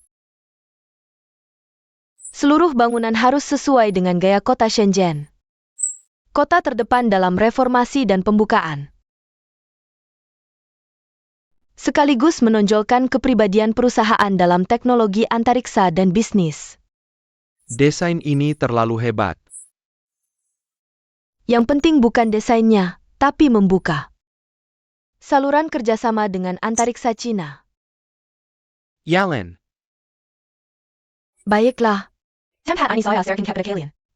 Seluruh bangunan harus sesuai dengan gaya kota Shenzhen. Kota terdepan dalam reformasi dan pembukaan. Sekaligus menonjolkan kepribadian perusahaan dalam teknologi antariksa dan bisnis. Desain ini terlalu hebat. Yang penting bukan desainnya, tapi membuka saluran kerjasama dengan antariksa Cina. Yalen, Baiklah.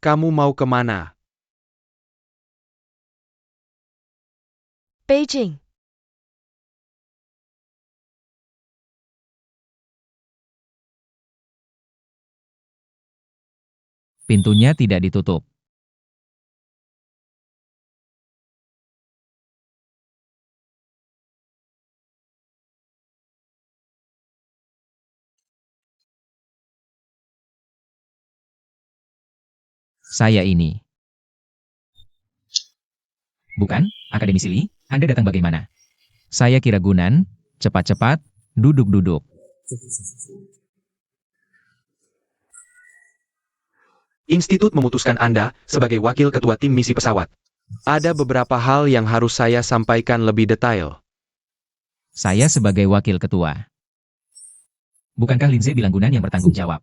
kamu mau kemana? Beijing. Pintunya tidak ditutup. Saya ini. Bukan, akademisi Lee, Anda datang bagaimana? Saya kira Gunan, cepat-cepat, duduk-duduk. Institut memutuskan Anda sebagai wakil ketua tim misi pesawat. Ada beberapa hal yang harus saya sampaikan lebih detail. Saya sebagai wakil ketua. Bukankah Lindsay bilang Gunan yang bertanggung jawab?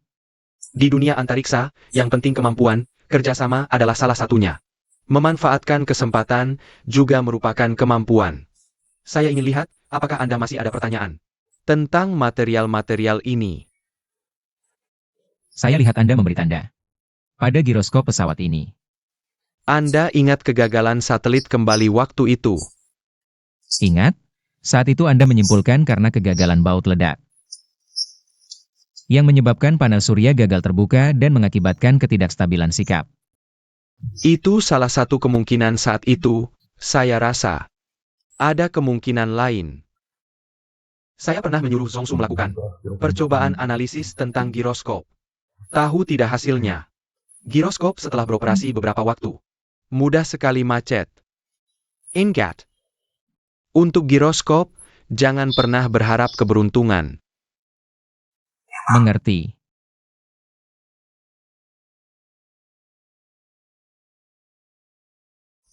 Di dunia antariksa, yang penting kemampuan, kerjasama adalah salah satunya. Memanfaatkan kesempatan juga merupakan kemampuan. Saya ingin lihat, apakah Anda masih ada pertanyaan? Tentang material-material ini, Saya lihat Anda memberi tanda pada giroskop pesawat ini. Anda ingat kegagalan satelit kembali waktu itu. Ingat, saat itu Anda menyimpulkan karena kegagalan baut ledak yang menyebabkan panel surya gagal terbuka dan mengakibatkan ketidakstabilan sikap. Itu salah satu kemungkinan saat itu, saya rasa. Ada kemungkinan lain. Saya pernah menyuruh Zhongsu melakukan percobaan analisis tentang giroskop. Tahu tidak hasilnya. Giroskop setelah beroperasi beberapa waktu. Mudah sekali macet. Ingat. Untuk giroskop, jangan pernah berharap keberuntungan. Mengerti.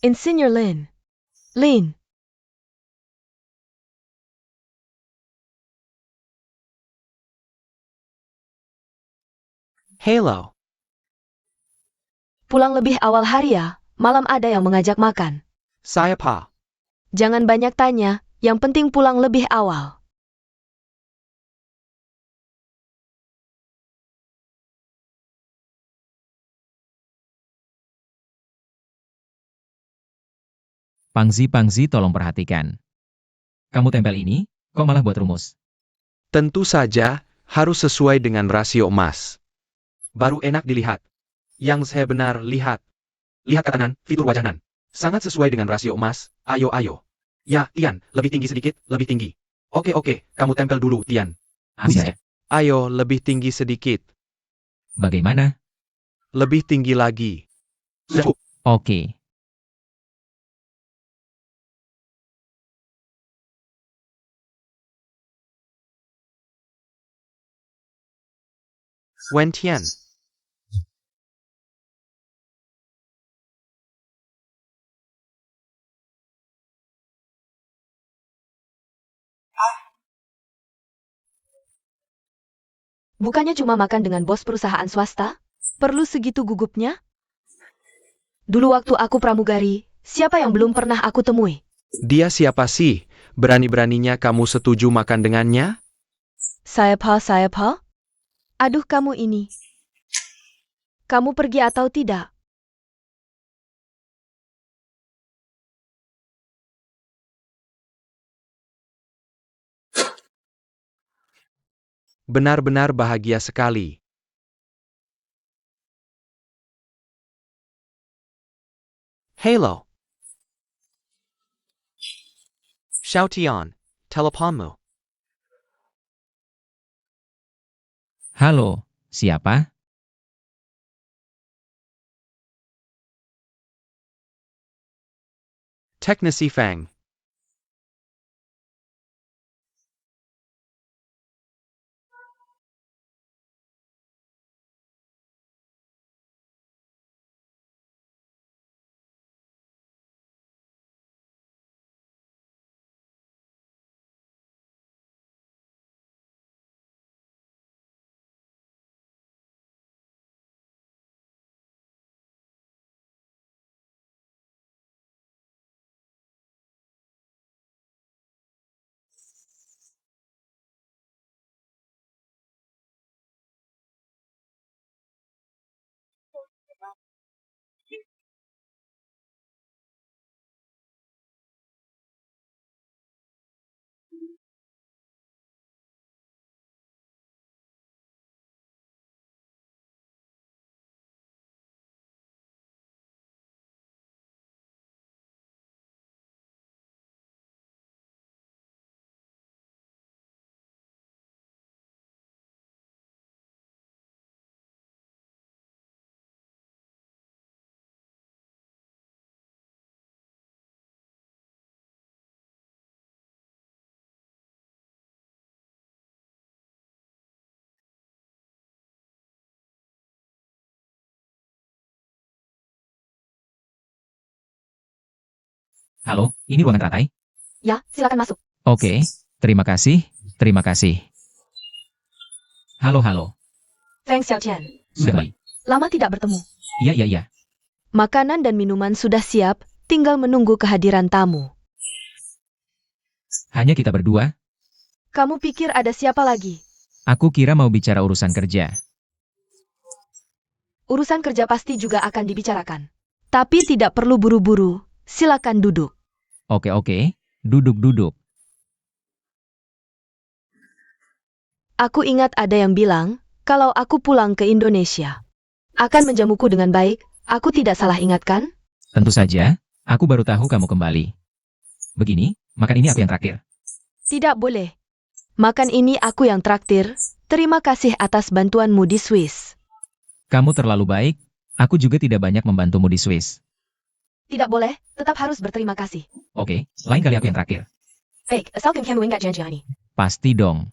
Insinyur Lin. Lin. Halo. Pulang lebih awal hari ya, malam ada yang mengajak makan. Saya Pa. Jangan banyak tanya, yang penting pulang lebih awal. Pangzi, tolong perhatikan. Kamu tempel ini, kok malah buat rumus? Tentu saja, harus sesuai dengan rasio emas. Baru enak dilihat. Yang saya benar lihat. Lihat ke kanan, fitur wajah Nan. Sangat sesuai dengan rasio emas, ayo. Ya, Tian, lebih tinggi sedikit, lebih tinggi. Oke, kamu tempel dulu, Tian. Bisa. Ayo, lebih tinggi sedikit. Bagaimana? Lebih tinggi lagi. Cukup. Oke. Wen Tian. Bukannya cuma makan dengan bos perusahaan swasta? Perlu segitu gugupnya? Dulu waktu aku pramugari, siapa yang belum pernah aku temui? Dia siapa sih? Berani-beraninya kamu setuju makan dengannya? Siapa? Aduh kamu ini. Kamu pergi atau tidak? Benar-benar bahagia sekali. Halo. Xiaotian, teleponmu. Halo, siapa? Teknisi Fang. Halo, ini ruangan teratai? Ya, silakan masuk. Oke, terima kasih, terima kasih. Halo, halo. Feng Xiaotian. Sudah baik. Lama tidak bertemu. Iya. Makanan dan minuman sudah siap, tinggal menunggu kehadiran tamu. Hanya kita berdua? Kamu pikir ada siapa lagi? Aku kira mau bicara urusan kerja. Urusan kerja pasti juga akan dibicarakan. Tapi tidak perlu buru-buru. Silakan duduk. Oke, duduk. Aku ingat ada yang bilang, kalau aku pulang ke Indonesia, akan menjamuku dengan baik. Aku tidak salah ingat kan? Tentu saja, aku baru tahu kamu kembali. Begini, makan ini aku yang traktir. Tidak boleh. Makan ini aku yang traktir. Terima kasih atas bantuanmu di Swiss. Kamu terlalu baik, aku juga tidak banyak membantumu di Swiss. Tidak boleh, tetap harus berterima kasih. Oke, lain kali aku yang traktir. Baik, asalkan kamu ingat janji ini. Pasti dong.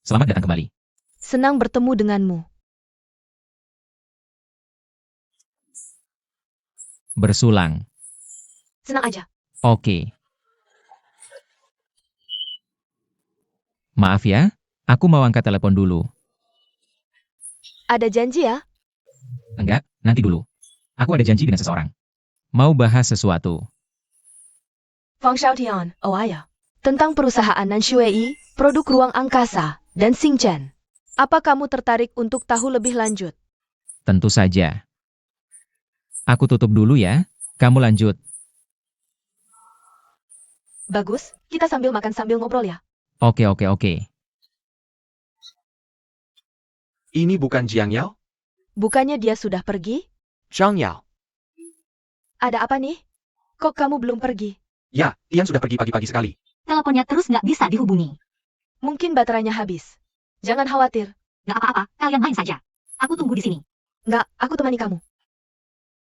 Selamat datang kembali. Senang bertemu denganmu. Bersulang. Senang aja. Oke. Maaf ya, aku mau angkat telepon dulu. Ada janji ya? Enggak, nanti dulu. Aku ada janji dengan seseorang. Mau bahas sesuatu. Feng Xiaotian, oh ayah. Tentang perusahaan Nanshui, produk ruang angkasa, dan Xingchen. Apa kamu tertarik untuk tahu lebih lanjut? Tentu saja. Aku tutup dulu ya, kamu lanjut. Bagus, kita sambil makan sambil ngobrol ya. Oke. Ini bukan Jiang Yao? Bukannya dia sudah pergi? Zhang Yao. Ada apa nih? Kok kamu belum pergi? Ya, Tian sudah pergi pagi-pagi sekali. Teleponnya terus nggak bisa dihubungi. Mungkin baterainya habis. Jangan khawatir. Nggak apa-apa, kalian main saja. Aku tunggu di sini. Nggak, aku temani kamu.